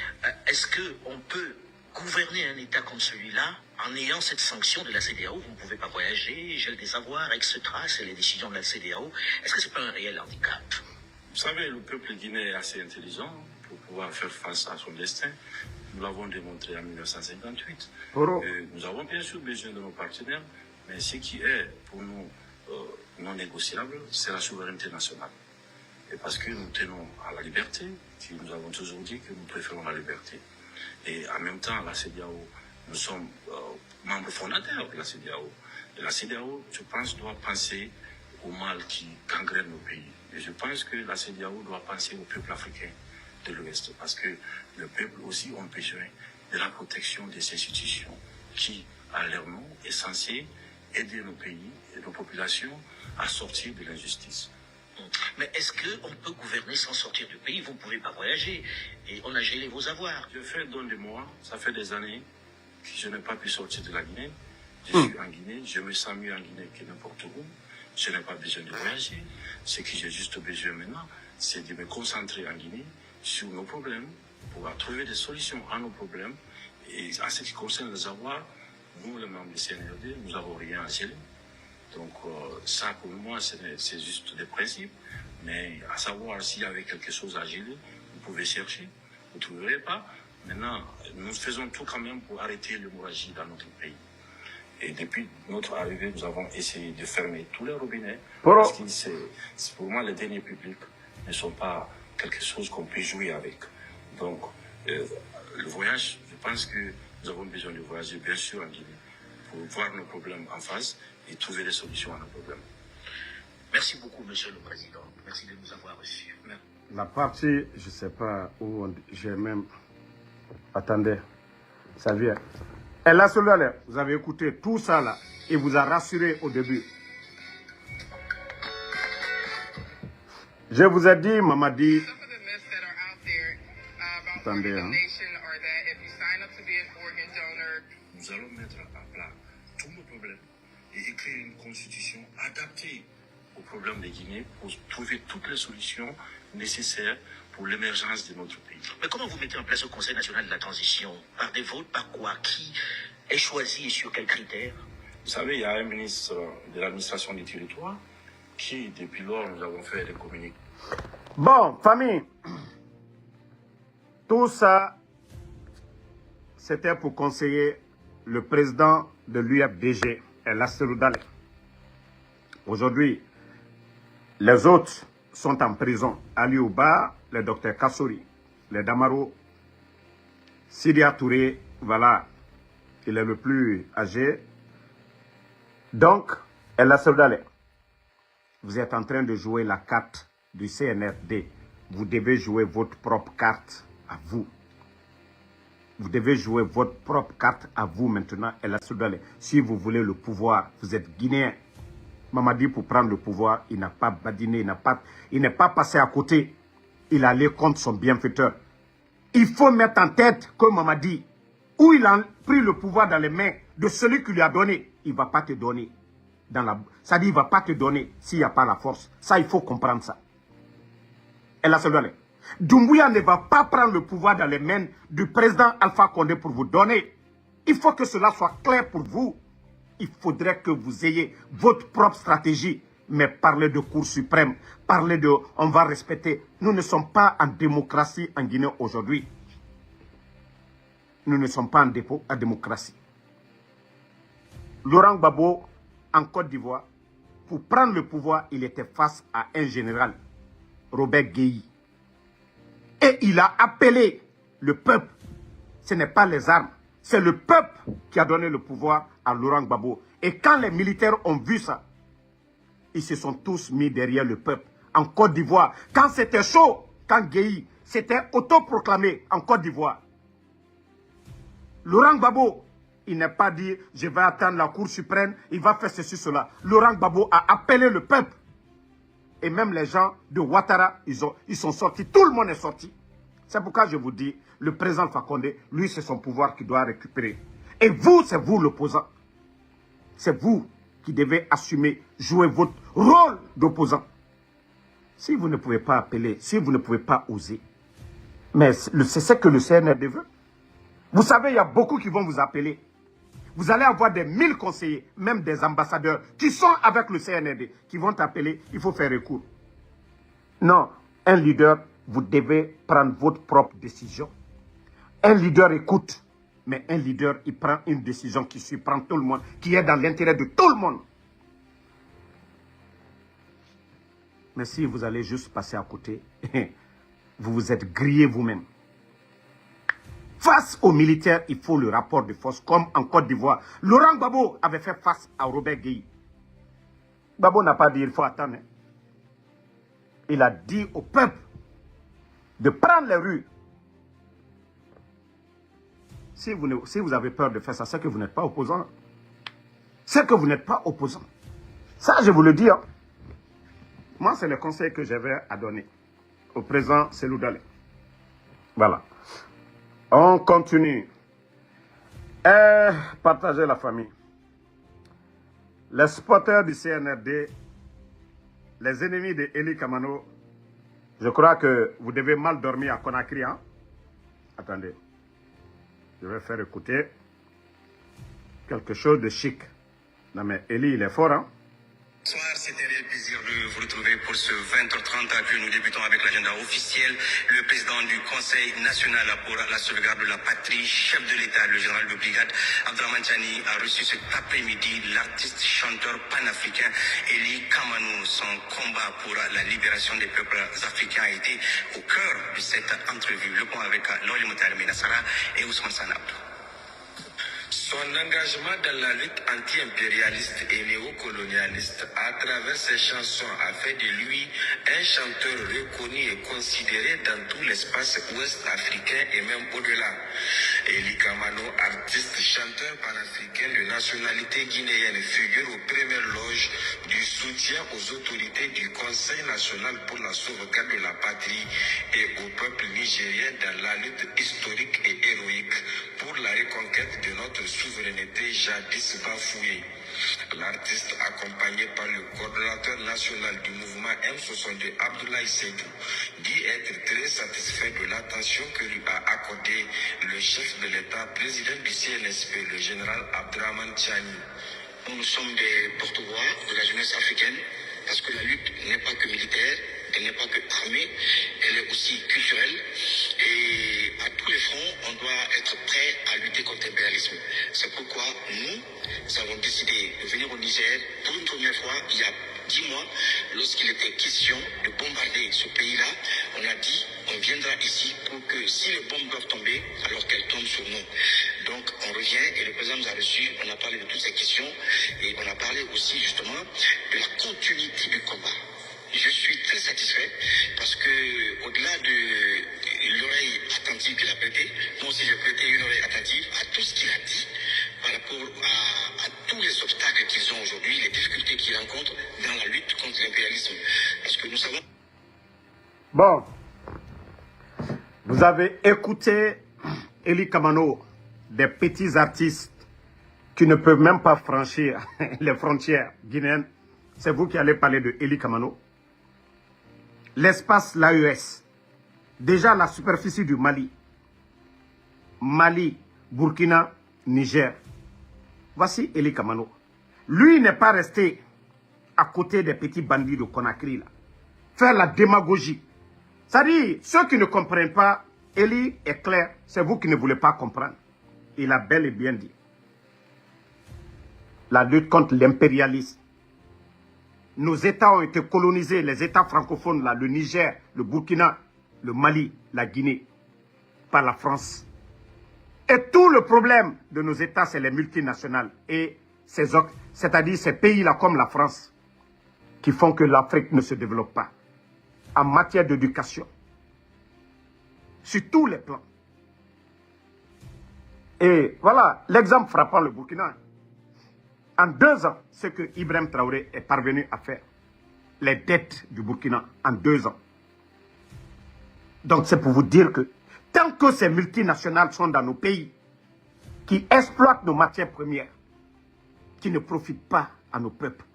est-ce qu'on peut gouverner un État comme celui-là en ayant cette sanction de la CEDEAO? Vous ne pouvez pas voyager, gel des avoirs, etc. C'est les décisions de la CEDEAO. Est-ce que ce n'est pas un réel handicap? Vous savez, le peuple guinéen est assez intelligent pour pouvoir faire face à son destin. Nous l'avons démontré en 1958. Nous avons bien sûr besoin de nos partenaires, mais ce qui est pour nous non négociable, c'est la souveraineté nationale. Et parce que nous tenons à la liberté, nous avons toujours dit que nous préférons la liberté. Et en même temps, la CEDEAO, nous sommes membres fondateurs de la CEDEAO. Et la CEDEAO, je pense, doit penser au mal qui gangrène nos pays. Et je pense que la CEDEAO doit penser au peuple africain de l'Ouest. Parce que le peuple aussi a besoin de la protection des institutions qui, à leur nom, est censée aider nos pays et nos populations à sortir de l'injustice. Mais est-ce qu'on peut gouverner sans sortir du pays? Vous ne pouvez pas voyager et on a gelé vos avoirs. Je fais don de moi, ça fait des années que je n'ai pas pu sortir de la Guinée. Je suis en Guinée, je me sens mieux en Guinée que n'importe où. Je n'ai pas besoin de voyager. Ce que j'ai juste besoin maintenant, c'est de me concentrer en Guinée sur nos problèmes, pour trouver des solutions à nos problèmes. Et en ce qui concerne les avoirs, nous, les membres du CNRD, nous n'avons rien à geler. Donc ça, pour moi, c'est juste des principes. Mais à savoir s'il y avait quelque chose à geler, vous pouvez chercher, vous ne trouverez pas. Maintenant, nous faisons tout quand même pour arrêter l'hémorragie dans notre pays. Et depuis notre arrivée, nous avons essayé de fermer tous les robinets. Parce que pour moi, les deniers publics ne sont pas quelque chose qu'on peut jouer avec. Donc, le voyage, je pense que nous avons besoin de voyager, bien sûr, en Guinée, pour voir nos problèmes en face et trouver des solutions à nos problèmes. Merci beaucoup, Monsieur le Président. Merci de nous avoir reçus. La partie, je ne sais pas où j'ai même... Attendez, ça vient. Ella Seloudalé, vous avez écouté tout ça là, et vous a rassuré au début. Je vous ai dit, Mamadi... Attendez, hein. Nous allons mettre à plat tous nos problèmes et écrire une constitution adaptée aux problèmes des Guinéens pour trouver toutes les solutions nécessaires pour l'émergence de notre pays. Mais comment vous mettez en place le Conseil national de la transition? Par des votes, par quoi? Qui est choisi et sur quels critères? Vous savez, il y a un ministre de l'administration du territoire qui, depuis lors, nous avons fait des communiqués. Bon, famille, tout ça, c'était pour conseiller le président de l'UFDG, Ella Seloudalé. Aujourd'hui, les autres sont en prison. Ali Ouba, le docteur Kassori, les Damaro, Sidia Touré, voilà, il est le plus âgé. Donc, Ella Seloudalé, vous êtes en train de jouer la carte du CNRD, vous devez jouer votre propre carte à vous. Vous devez jouer votre propre carte à vous maintenant. Si vous voulez le pouvoir, vous êtes Guinéen. Mamadi, pour prendre le pouvoir, il n'a pas badiné, il n'est pas passé à côté. Il allait contre son bienfaiteur. Il faut mettre en tête que Mamadi, où il a pris le pouvoir dans les mains de celui qui lui a donné, il ne va pas te donner. Ça dit, il ne va pas te donner s'il n'y a pas la force. Ça, il faut comprendre ça. Et là, Doumbouya ne va pas prendre le pouvoir dans les mains du président Alpha Condé pour vous donner. Il faut que cela soit clair pour vous. Il faudrait que vous ayez votre propre stratégie. Mais parler de Cour suprême, parler de on va respecter. Nous ne sommes pas en démocratie en Guinée aujourd'hui. Nous ne sommes pas en démocratie. Laurent Gbagbo, en Côte d'Ivoire, pour prendre le pouvoir, il était face à un général, Robert Guéhi. Et il a appelé le peuple. Ce n'est pas les armes. C'est le peuple qui a donné le pouvoir à Laurent Gbagbo. Et quand les militaires ont vu ça, ils se sont tous mis derrière le peuple. En Côte d'Ivoire, quand c'était chaud, quand Guéhi s'était autoproclamé en Côte d'Ivoire, Laurent Gbagbo, il n'a pas dit « je vais attendre la Cour suprême, il va faire ceci, cela ». Laurent Gbagbo a appelé le peuple. Et même les gens de Ouattara, ils sont sortis. Tout le monde est sorti. C'est pourquoi je vous dis, le président Fakonde, lui, c'est son pouvoir qu'il doit récupérer. Et vous, c'est vous l'opposant. C'est vous qui devez assumer, jouer votre rôle d'opposant. Si vous ne pouvez pas appeler, si vous ne pouvez pas oser, mais c'est ce que le CNRD veut. Vous savez, il y a beaucoup qui vont vous appeler. Vous allez avoir des 1000 conseillers, même des ambassadeurs qui sont avec le CNRD, qui vont t'appeler, il faut faire recours. Non, un leader, vous devez prendre votre propre décision. Un leader écoute, mais un leader, il prend une décision qui surprend tout le monde, qui est dans l'intérêt de tout le monde. Mais si vous allez juste passer à côté, vous vous êtes grillé vous-même. Face aux militaires, il faut le rapport de force, comme en Côte d'Ivoire. Laurent Gbagbo avait fait face à Robert Guéhi. Gbagbo n'a pas dit il faut attendre. Il a dit au peuple de prendre les rues. Si vous avez peur de faire ça, c'est que vous n'êtes pas opposant. C'est que vous n'êtes pas opposant. Ça, je vous le dis. Hein. Moi, c'est le conseil que j'avais à donner au président Cellou Dalein. Voilà. On continue. Partagez la famille. Les supporters du CNRD, les ennemis de Eli Kamano, je crois que vous devez mal dormir à Conakry. Hein? Attendez. Je vais faire écouter quelque chose de chic. Non mais Eli, il est fort, hein? Bonsoir, c'est un réel plaisir de vous retrouver pour ce 20h30 que nous débutons avec l'agenda officiel. Le président du Conseil national pour la sauvegarde de la patrie, chef de l'État, le général de brigade, Abdraman Chani, a reçu cet après-midi l'artiste chanteur panafricain Eli Kamano. Son combat pour la libération des peuples africains a été au cœur de cette entrevue. Le point avec Loli Moutarmi Nassara et Ousmane Sanabdou. Son engagement dans la lutte anti-impérialiste et néocolonialiste à travers ses chansons a fait de lui un chanteur reconnu et considéré dans tout l'espace ouest africain et même au-delà. Eli Kamano, artiste chanteur panafricain de nationalité guinéenne, figure aux premières loges du soutien aux autorités du Conseil national pour la sauvegarde de la patrie et au peuple nigérien dans la lutte historique et héroïque pour la reconquête de notre souveraineté jadis bafouée. L'artiste, accompagné par le coordonnateur national du mouvement M62, Abdoulaye Seydou, dit être très satisfait de l'attention que lui a accordé le chef de l'État, président du CNSP, le général Abdraman Chani. Nous sommes des porte-voix de la jeunesse africaine parce que la lutte n'est pas que militaire, elle n'est pas que armée, elle est aussi culturelle. Et à tous les fronts, on doit être prêt à lutter contre l'impérialisme. C'est pourquoi nous avons décidé de venir au Niger pour une première fois il y a 10 mois, lorsqu'il était question de bombarder ce pays-là. On a dit on viendra ici pour que si les bombes doivent tomber, alors qu'elles tombent sur nous. Donc on revient et le président nous a reçus, on a parlé de toutes ces questions et on a parlé aussi justement de la continuité du combat. Je suis très satisfait parce que au-delà de l'oreille attentive qu'il a prêtée, moi aussi j'ai prêté une oreille attentive à tout ce qu'il a dit par rapport à tous les obstacles qu'ils ont aujourd'hui, les difficultés qu'ils rencontrent dans la lutte contre l'impérialisme. Parce que nous savons... Bon, vous avez écouté Eli Kamano, des petits artistes qui ne peuvent même pas franchir les frontières guinéennes. C'est vous qui allez parler de Eli Kamano. L'espace l'AES, déjà la superficie du Mali, Burkina, Niger. Voici Eli Kamano. Lui n'est pas resté à côté des petits bandits de Conakry, là. Faire la démagogie. C'est-à-dire, ceux qui ne comprennent pas, Eli est clair, c'est vous qui ne voulez pas comprendre. Il a bel et bien dit. La lutte contre l'impérialisme. Nos États ont été colonisés, les États francophones, là, le Niger, le Burkina, le Mali, la Guinée, par la France. Et tout le problème de nos États, c'est les multinationales et c'est-à-dire ces pays-là comme la France, qui font que l'Afrique ne se développe pas. En matière d'éducation, sur tous les plans. Et voilà, l'exemple frappant le Burkina. En 2 ans, ce que Ibrahim Traoré est parvenu à faire, les dettes du Burkina en 2 ans. Donc c'est pour vous dire que tant que ces multinationales sont dans nos pays, qui exploitent nos matières premières, qui ne profitent pas à nos peuples.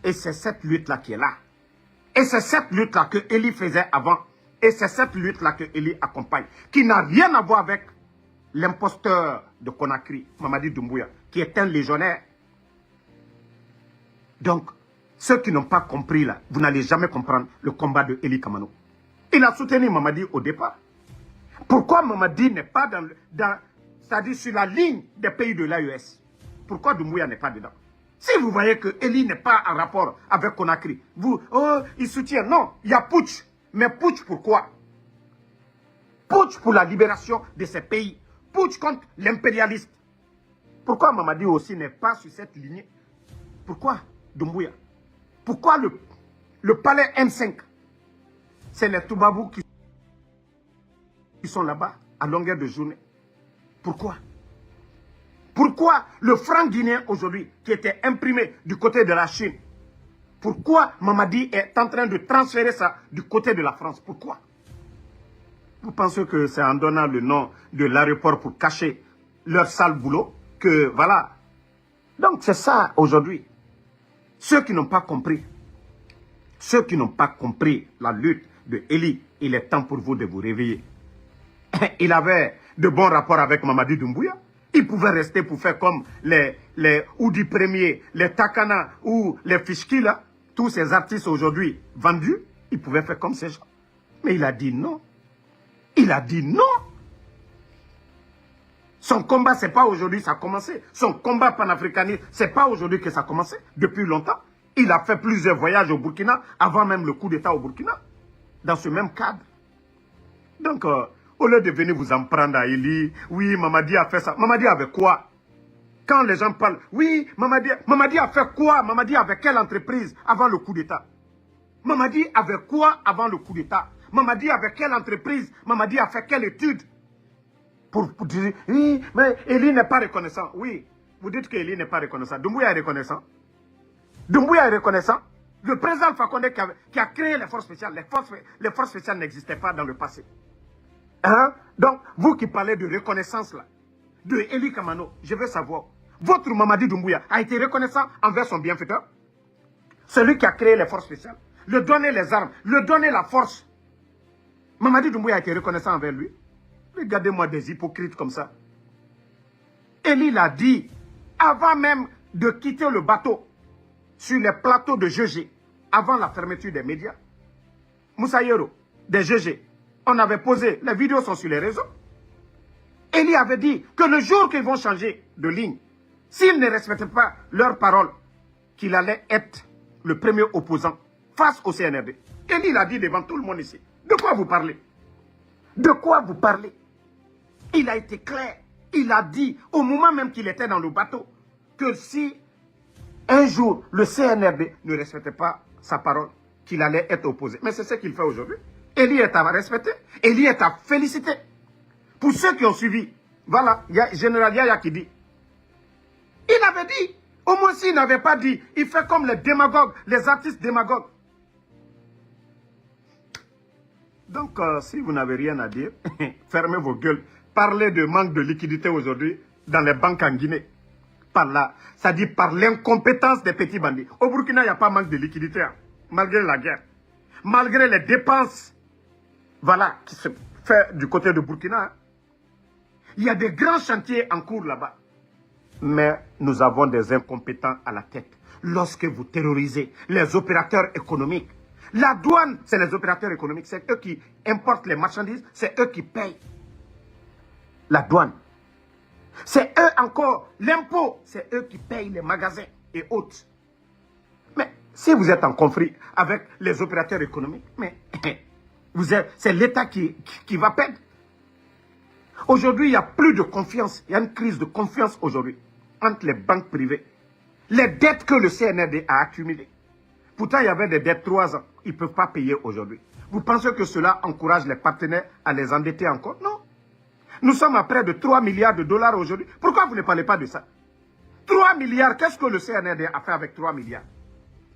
Et c'est cette lutte-là qui est là. Et c'est cette lutte-là que Eli faisait avant. Et c'est cette lutte-là que Eli accompagne. Qui n'a rien à voir avec l'imposteur de Conakry, Mamadi Doumbouya, qui est un légionnaire. Donc, ceux qui n'ont pas compris là, vous n'allez jamais comprendre le combat de Eli Kamano. Il a soutenu Mamadi au départ. Pourquoi Mamadi n'est pas c'est-à-dire sur la ligne des pays de l'AES? Pourquoi Doumbouya n'est pas dedans? Si vous voyez que Eli n'est pas en rapport avec Conakry, il soutient. Non, il y a putsch. Mais putsch pourquoi? Putsch pour la libération de ces pays. Putsch contre l'impérialisme. Pourquoi Mamadi aussi n'est pas sur cette lignée? Pourquoi Doumbouya? Pourquoi le palais M5? C'est les Toubabou qui sont là-bas à longueur de journée. Pourquoi? Pourquoi le franc guinéen aujourd'hui, qui était imprimé du côté de la Chine, pourquoi Mamadi est en train de transférer ça du côté de la France? Pourquoi? Vous pensez que c'est en donnant le nom de l'aéroport pour cacher leur sale boulot que voilà. Donc c'est ça aujourd'hui. Ceux qui n'ont pas compris, la lutte de Eli, il est temps pour vous de vous réveiller. Il avait de bons rapports avec Mamadi Doumbouya. Il pouvait rester pour faire comme les Oudi Premier, les Takana ou les Fishki là. Tous ces artistes aujourd'hui vendus, il pouvait faire comme ces gens. Mais il a dit non. Il a dit non. Son combat, c'est pas aujourd'hui que ça a commencé. Son combat panafricaniste, c'est pas aujourd'hui que ça a commencé. Depuis longtemps. Il a fait plusieurs voyages au Burkina, avant même le coup d'État au Burkina. Dans ce même cadre. Donc, au lieu de venir vous en prendre à Eli, oui, Mamadi a fait ça. Mamadi avait quoi? Quand les gens parlent, oui, Mamadi a fait quoi? Mamadi avait quelle entreprise avant le coup d'État? Mamadi avait quoi avant le coup d'État? Mamadi avait quelle entreprise? Mamadi a fait quelle étude? Pour dire, oui, mais Eli n'est pas reconnaissant. Oui, vous dites que Eli n'est pas reconnaissant. Doumbouya est reconnaissant. Doumbouya est reconnaissant. Le président Alpha Condé qui a créé les forces spéciales. Les forces spéciales n'existaient pas dans le passé. Hein? Donc, vous qui parlez de reconnaissance là, de Eli Kamano, je veux savoir, votre Mamadi Doumbouya a été reconnaissant envers son bienfaiteur? Celui qui a créé les forces spéciales, le donner les armes, le donner la force. Mamadi Doumbouya a été reconnaissant envers lui. Regardez-moi des hypocrites comme ça. Eli l'a dit, avant même de quitter le bateau, sur les plateaux de GG, avant la fermeture des médias. Moussa Yoro, des GG, on avait posé, les vidéos sont sur les réseaux. Eli avait dit que le jour qu'ils vont changer de ligne, s'ils ne respectaient pas leurs paroles, qu'il allait être le premier opposant face au CNRD. Eli l'a dit devant tout le monde ici. De quoi vous parlez? De quoi vous parlez? Il a été clair. Il a dit, au moment même qu'il était dans le bateau, que si un jour le CNRD ne respectait pas sa parole, qu'il allait être opposé. Mais c'est ce qu'il fait aujourd'hui. Eli est à respecter. Eli est à féliciter. Pour ceux qui ont suivi, voilà, il y a Général Yaya qui dit. Il avait dit, au moins s'il n'avait pas dit, il fait comme les démagogues, les artistes démagogues. Donc, si vous n'avez rien à dire, fermez vos gueules. Parlez de manque de liquidité aujourd'hui dans les banques en Guinée. Par là, ça dit par l'incompétence des petits bandits. Au Burkina, il n'y a pas manque de liquidité, hein, malgré la guerre. Malgré les dépenses, voilà, qui se fait du côté de Burkina. Hein. Il y a des grands chantiers en cours là-bas. Mais nous avons des incompétents à la tête. Lorsque vous terrorisez les opérateurs économiques, la douane, c'est les opérateurs économiques. C'est eux qui importent les marchandises. C'est eux qui payent la douane. C'est eux encore, l'impôt. C'est eux qui payent les magasins et autres. Mais si vous êtes en conflit avec les opérateurs économiques, mais c'est l'État qui va perdre. Aujourd'hui, il n'y a plus de confiance. Il y a une crise de confiance aujourd'hui entre les banques privées. Les dettes que le CNRD a accumulées. Pourtant, il y avait des dettes 3 ans. Ils ne peuvent pas payer aujourd'hui. Vous pensez que cela encourage les partenaires à les endetter encore? Non. Nous sommes à près de 3 milliards de dollars aujourd'hui. Pourquoi vous ne parlez pas de ça? 3 milliards, qu'est-ce que le CNRD a fait avec 3 milliards?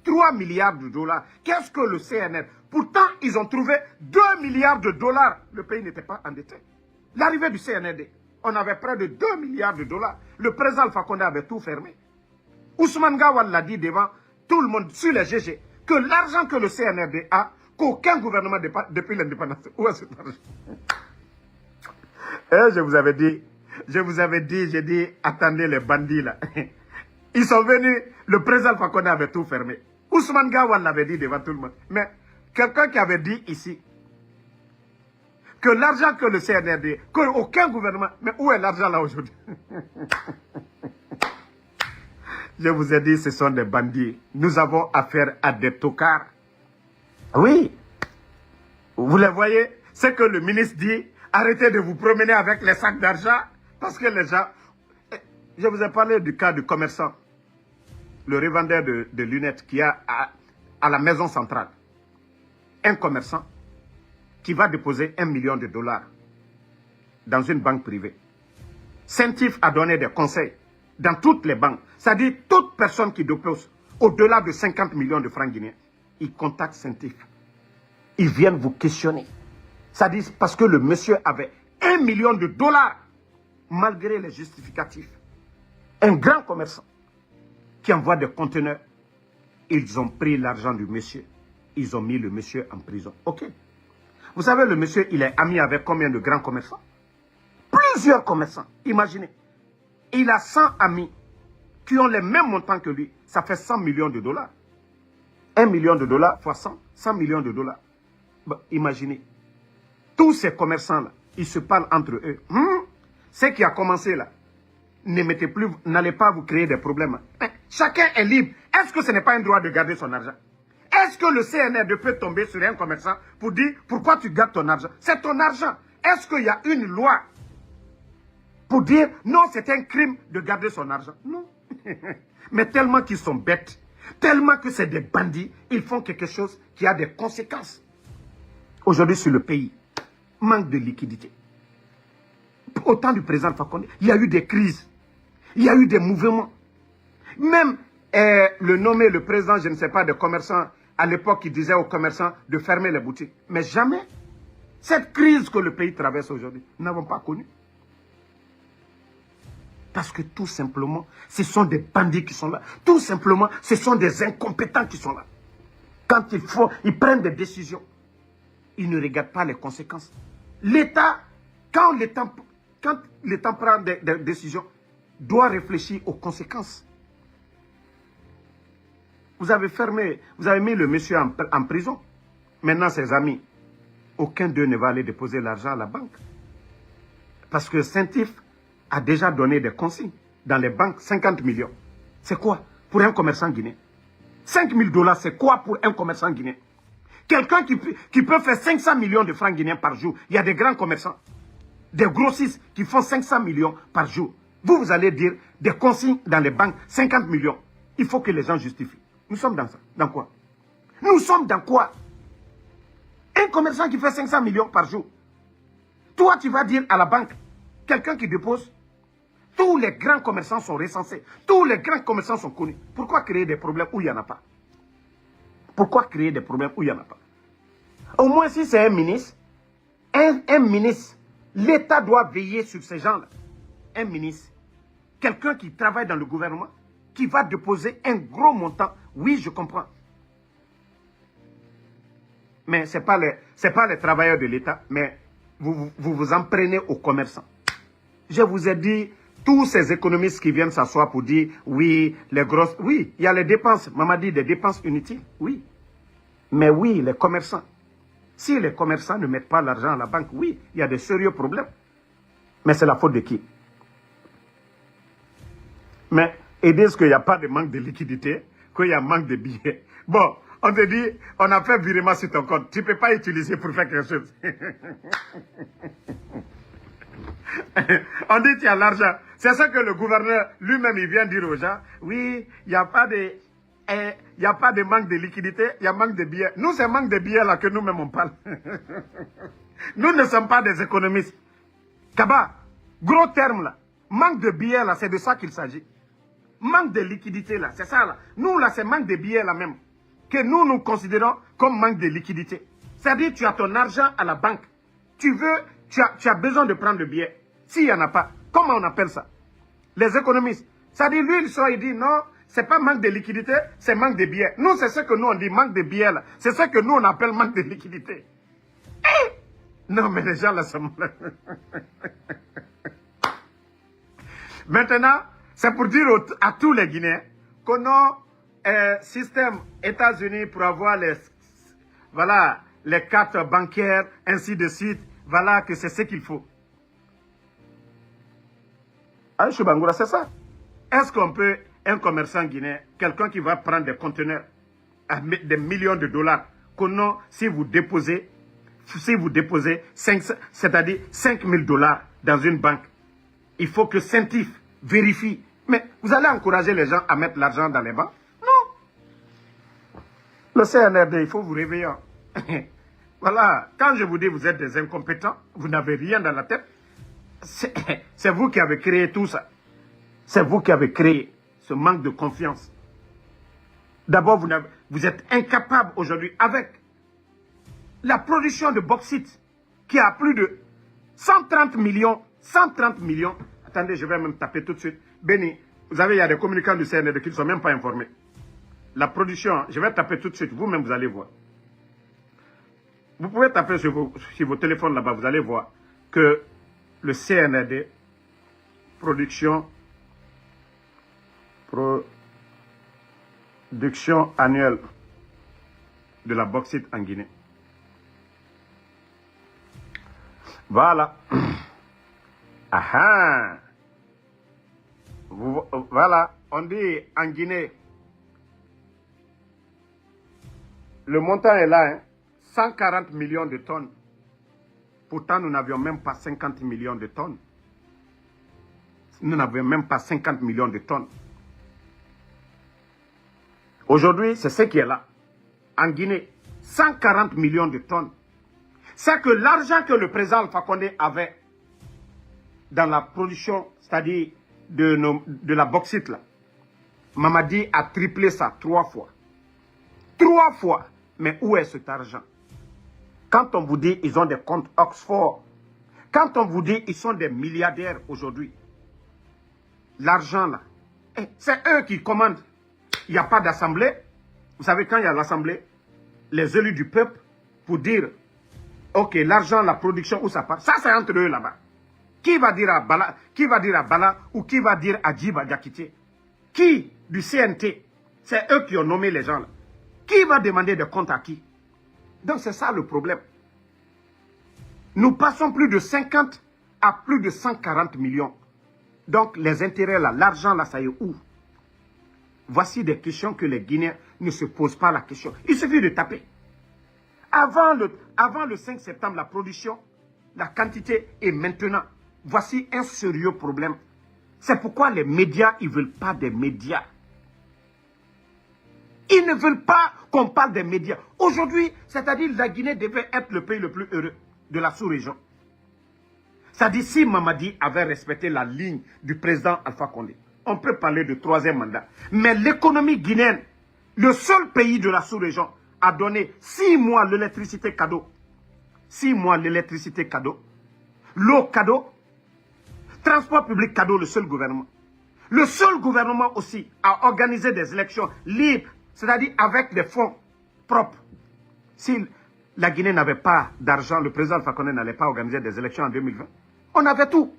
3 milliards de dollars. Qu'est-ce que le CNRD? Pourtant, ils ont trouvé 2 milliards de dollars. Le pays n'était pas endetté. L'arrivée du CNRD, on avait près de 2 milliards de dollars. Le président Alpha Condé avait tout fermé. Ousmane Gawal l'a dit devant tout le monde, sur les GG, que l'argent que le CNRD a, qu'aucun gouvernement depuis l'indépendance. Où est cet argent? Je vous avais dit, j'ai dit, attendez les bandits là. Ils sont venus, le président Alpha Condé avait tout fermé. Ousmane Gawal l'avait dit devant tout le monde. Mais quelqu'un qui avait dit ici, que l'argent que le CNRD, qu'aucun gouvernement... Mais où est l'argent là aujourd'hui? Je vous ai dit, ce sont des bandits. Nous avons affaire à des tocards. Oui. Vous les voyez? C'est que le ministre dit, arrêtez de vous promener avec les sacs d'argent. Parce que les gens... Je vous ai parlé du cas du commerçant, le revendeur de lunettes qui a à la maison centrale. Un commerçant qui va déposer 1 million de dollars dans une banque privée. Saint-Yves a donné des conseils dans toutes les banques. C'est-à-dire toute personne qui dépose au-delà de 50 millions de francs guinéens, ils contactent Saint-Yves. Ils viennent vous questionner. C'est-à-dire parce que le monsieur avait 1 million de dollars malgré les justificatifs. Un grand commerçant qui envoie des conteneurs. Ils ont pris l'argent du monsieur. Ils ont mis le monsieur en prison. Ok. Vous savez, le monsieur, il est ami avec combien de grands commerçants? Plusieurs commerçants. Imaginez. Il a 100 amis qui ont les mêmes montants que lui. Ça fait 100 millions de dollars. 1 million de dollars fois 100, 100 millions de dollars. Bon, imaginez. Tous ces commerçants-là, ils se parlent entre eux. Ce qui a commencé là, n'allez pas vous créer des problèmes. Chacun est libre. Est-ce que ce n'est pas un droit de garder son argent? Est-ce que le CNRD peut tomber sur un commerçant pour dire pourquoi tu gardes ton argent? C'est ton argent. Est-ce qu'il y a une loi pour dire non, c'est un crime de garder son argent? Non. Mais tellement qu'ils sont bêtes, tellement que c'est des bandits, ils font quelque chose qui a des conséquences. Aujourd'hui sur le pays, manque de liquidité. Au temps du président Alpha Condé, il y a eu des crises, il y a eu des mouvements. Même le président, je ne sais pas, des commerçants, à l'époque, il disait aux commerçants de fermer les boutiques. Mais jamais cette crise que le pays traverse aujourd'hui, nous n'avons pas connu. Parce que tout simplement, ce sont des bandits qui sont là. Tout simplement, ce sont des incompétents qui sont là. Quand ils prennent des décisions, ils ne regardent pas les conséquences. L'État, quand l'État prend des décisions, doit réfléchir aux conséquences. Vous avez mis le monsieur en prison. Maintenant, ses amis, aucun d'eux ne va aller déposer l'argent à la banque. Parce que Saint-Yves a déjà donné des consignes dans les banques, 50 millions. C'est quoi pour un commerçant guinéen? 5 000 $, c'est quoi pour un commerçant guinéen? Quelqu'un qui peut faire 500 millions de francs guinéens par jour. Il y a des grands commerçants, des grossistes qui font 500 millions par jour. Vous allez dire des consignes dans les banques, 50 millions. Il faut que les gens justifient. Nous sommes dans ça. Dans quoi? Nous sommes dans quoi? Un commerçant qui fait 500 millions par jour. Toi, tu vas dire à la banque, quelqu'un qui dépose, tous les grands commerçants sont recensés. Tous les grands commerçants sont connus. Pourquoi créer des problèmes où il n'y en a pas? Pourquoi créer des problèmes où il n'y en a pas? Au moins, si c'est un ministre, un ministre, l'État doit veiller sur ces gens-là. Un ministre, quelqu'un qui travaille dans le gouvernement, qui va déposer un gros montant. Oui, je comprends. Mais ce n'est pas les travailleurs de l'État, mais vous en prenez aux commerçants. Je vous ai dit, tous ces économistes qui viennent s'asseoir pour dire, oui, les grosses... Oui, il y a les dépenses. Maman dit des dépenses inutiles, oui. Mais oui, les commerçants. Si les commerçants ne mettent pas l'argent à la banque, oui, il y a de sérieux problèmes. Mais c'est la faute de qui? Mais ils disent qu'il n'y a pas de manque de liquidité, qu'il y a manque de billets. Bon, on te dit, on a fait virement sur ton compte. Tu ne peux pas utiliser pour faire quelque chose. On dit tu as l'argent. C'est ça que le gouverneur lui-même il vient dire aux gens. Oui, il n'y a pas de manque de liquidité, il y a manque de billets. Nous, c'est manque de billets là que nous-mêmes on parle. Nous ne sommes pas des économistes. Kaba, gros terme là. Manque de billets là, c'est de ça qu'il s'agit. Manque de liquidité là, c'est ça là. Nous là, c'est manque de billets là même. Que nous considérons comme manque de liquidité. C'est-à-dire tu as ton argent à la banque. Tu as besoin de prendre le billet. S'il n'y en a pas, comment on appelle ça? Les économistes. C'est-à-dire lui, il dit non, c'est pas manque de liquidité, c'est manque de billets. Nous, c'est ce que nous on dit, manque de billets là. C'est ce que nous on appelle manque de liquidité. Non, mais les gens là sont là. Maintenant, c'est pour dire à tous les Guinéens qu'on a un système États-Unis pour avoir les cartes bancaires, ainsi de suite. Voilà que c'est ce qu'il faut. Aïcha Bangoura, c'est ça. Est-ce qu'on peut, un commerçant guinéen, quelqu'un qui va prendre des conteneurs à des millions de dollars, si vous déposez, c'est-à-dire 5 000 dollars dans une banque, il faut que Saintif vérifie. Mais vous allez encourager les gens à mettre l'argent dans les banques? Non. Le CNRD, il faut vous réveiller. Voilà, quand je vous dis vous êtes des incompétents, vous n'avez rien dans la tête, c'est vous qui avez créé tout ça. C'est vous qui avez créé ce manque de confiance. D'abord, vous êtes incapable aujourd'hui avec la production de bauxite qui a plus de 130 millions. Attendez, je vais même taper tout de suite. Béni, vous avez, il y a des communicants du CNRD qui ne sont même pas informés. La production, je vais taper tout de suite, vous-même vous allez voir. Vous pouvez taper sur vos téléphones là-bas, vous allez voir que le CNRD, production annuelle de la bauxite en Guinée. Voilà. Aha. Voilà, on dit en Guinée, le montant est là, hein, 140 millions de tonnes. Pourtant, nous n'avions même pas 50 millions de tonnes. Nous n'avions même pas 50 millions de tonnes. Aujourd'hui, c'est ce qui est là. En Guinée, 140 millions de tonnes. C'est que l'argent que le président Alpha Condé avait dans la production, c'est-à-dire de la bauxite, là, Mamadi a triplé ça 3 fois. 3 fois. Mais où est cet argent? Quand on vous dit ils ont des comptes Oxford, quand on vous dit ils sont des milliardaires aujourd'hui, l'argent là, c'est eux qui commandent. Il n'y a pas d'assemblée. Vous savez, quand il y a l'assemblée, les élus du peuple, pour dire, ok, l'argent, la production, où ça part, ça c'est entre eux là-bas. Qui va dire à Bala ou qui va dire à Djiba Diakité? Qui du CNT? C'est eux qui ont nommé les gens là. Qui va demander des comptes à qui? Donc c'est ça le problème. Nous passons plus de 50 à plus de 140 millions. Donc les intérêts là, l'argent là, ça y est où? Voici des questions que les Guinéens ne se posent pas la question. Il suffit de taper. Avant le 5 septembre, la production, la quantité et maintenant, voici un sérieux problème. C'est pourquoi les médias, ils ne veulent pas des médias. Ils ne veulent pas qu'on parle des médias. Aujourd'hui, c'est-à-dire la Guinée devait être le pays le plus heureux de la sous-région. C'est-à-dire si Mamadi avait respecté la ligne du président Alpha Condé, on peut parler de 3e mandat. Mais l'économie guinéenne, le seul pays de la sous-région, a donné 6 mois l'électricité cadeau. 6 mois l'électricité cadeau. L'eau cadeau. Transport public cadeau, le seul gouvernement. Le seul gouvernement aussi a organisé des élections libres, c'est-à-dire avec des fonds propres. Si la Guinée n'avait pas d'argent, le président Alpha Condé n'allait pas organiser des élections en 2020. On avait tout.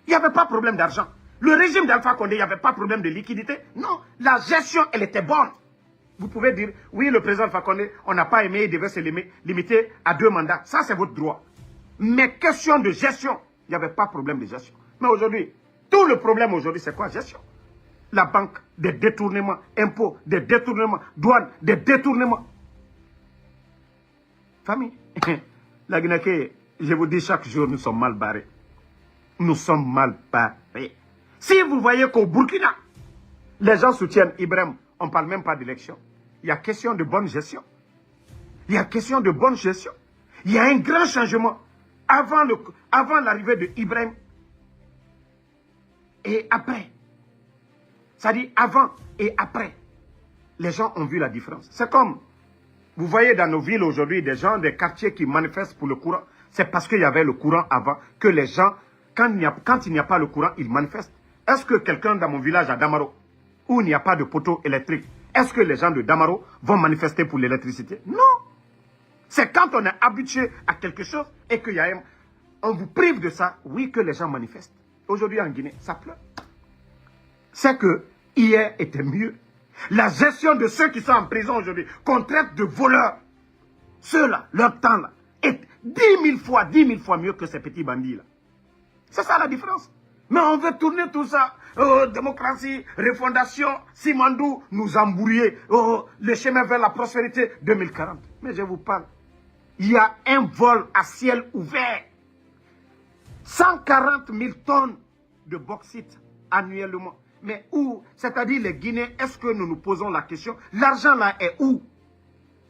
Il n'y avait pas de problème d'argent. Le régime d'Alpha Condé, il n'y avait pas de problème de liquidité. Non, la gestion, elle était bonne. Vous pouvez dire, oui, le président Alpha Condé, on n'a pas aimé, il devait se limiter à 2 mandats. Ça, c'est votre droit. Mais question de gestion, il n'y avait pas de problème de gestion. Mais aujourd'hui, tout le problème aujourd'hui, c'est quoi? Gestion. La banque, des détournements, impôts, des détournements, douanes, des détournements. Famille, la Guinée, je vous dis chaque jour, nous sommes mal barrés. Nous sommes mal barrés. Si vous voyez qu'au Burkina, les gens soutiennent Ibrahim, on ne parle même pas d'élection. Il y a question de bonne gestion. Il y a question de bonne gestion. Il y a un grand changement avant l'arrivée de Ibrahim et après. C'est-à-dire avant et après. Les gens ont vu la différence. C'est comme, vous voyez dans nos villes aujourd'hui, des gens, des quartiers qui manifestent pour le courant. C'est parce qu'il y avait le courant avant que les gens, quand il n'y a pas le courant, ils manifestent. Est-ce que quelqu'un dans mon village à Damaro, où il n'y a pas de poteau électrique, est-ce que les gens de Damaro vont manifester pour l'électricité? Non. C'est quand on est habitué à quelque chose et on vous prive de ça, oui, que les gens manifestent. Aujourd'hui en Guinée, ça pleure. C'est que hier était mieux. La gestion de ceux qui sont en prison aujourd'hui, qu'on traite de voleurs, ceux-là, leur temps-là, est 10 000 fois mieux que ces petits bandits-là. C'est ça la différence. Mais on veut tourner tout ça. Oh, démocratie, refondation, Simandou, nous embrouiller. Oh, le chemin vers la prospérité 2040. Mais je vous parle. Il y a un vol à ciel ouvert. 140 000 tonnes de bauxite annuellement. Mais où? C'est-à-dire les Guinéens, est-ce que nous nous posons la question? L'argent là est où?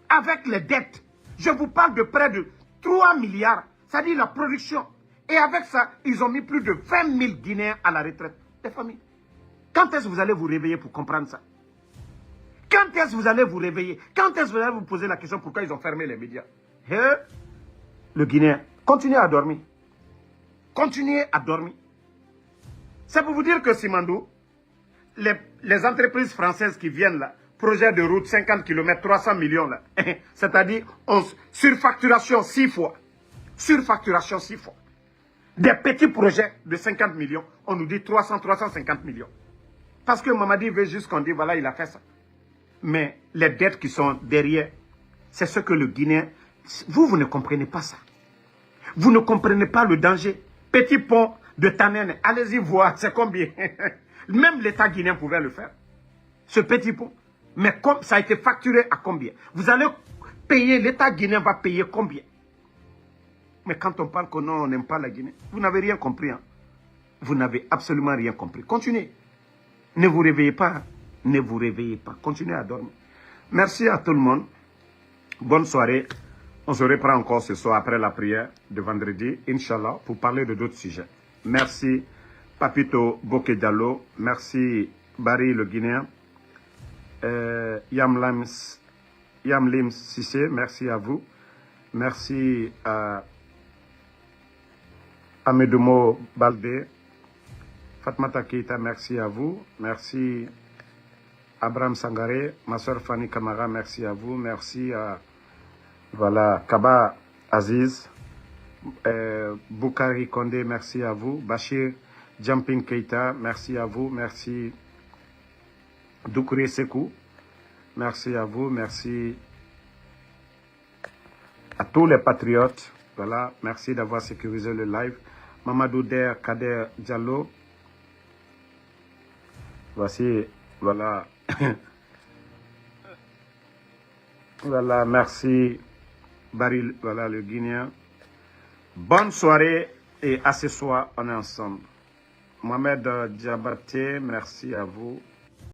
Avec les dettes. Je vous parle de près de 3 milliards. C'est-à-dire la production. Et avec ça, ils ont mis plus de 20 000 Guinéens à la retraite. Les familles. Quand est-ce que vous allez vous réveiller pour comprendre ça? Quand est-ce que vous allez vous réveiller? Quand est-ce que vous allez vous poser la question pourquoi ils ont fermé les médias? Le Guinéen, continuez à dormir. Continuez à dormir. C'est pour vous dire que Simandou, les entreprises françaises qui viennent là, projet de route 50 km, 300 millions là, c'est-à-dire surfacturation 6 fois. Surfacturation 6 fois. Des petits projets de 50 millions, on nous dit 300, 350 millions. Parce que Mamadi veut juste qu'on dise, voilà, il a fait ça. Mais les dettes qui sont derrière, c'est ce que le Guinéen... Vous ne comprenez pas ça. Vous ne comprenez pas le danger. Petit pont de Tanen, allez-y voir, c'est combien? Même l'État guinéen pouvait le faire. Ce petit pont. Mais comme ça a été facturé à combien? Vous allez payer, l'État guinéen va payer combien? Mais quand on parle que non, on n'aime pas la Guinée, vous n'avez rien compris. Hein? Vous n'avez absolument rien compris. Continuez. Ne vous réveillez pas. Ne vous réveillez pas. Continuez à dormir. Merci à tout le monde. Bonne soirée. On se reprend encore ce soir après la prière de vendredi, Inch'Allah, pour parler de d'autres sujets. Merci Papito Bokedalo. Merci Barry le Guinéen. Yamlim Sissé, merci à vous. Merci à Amedomo Baldé. Fatmata Keita, merci à vous. Merci Abraham Sangaré. Ma soeur Fanny Kamara, merci à vous. Merci à voilà, Kaba Aziz. Boukari Kondé, merci à vous. Bachir Jumping Keita, merci à vous. Merci Doukouré Sekou, merci à vous. Merci à tous les patriotes. Voilà, merci d'avoir sécurisé le live. Mamadou Der Kader Diallo. Voici, voilà. Voilà, merci Baril, voilà le Guinéen. Bonne soirée et à ce soir, on est ensemble. Mohamed Diabaté, merci à vous.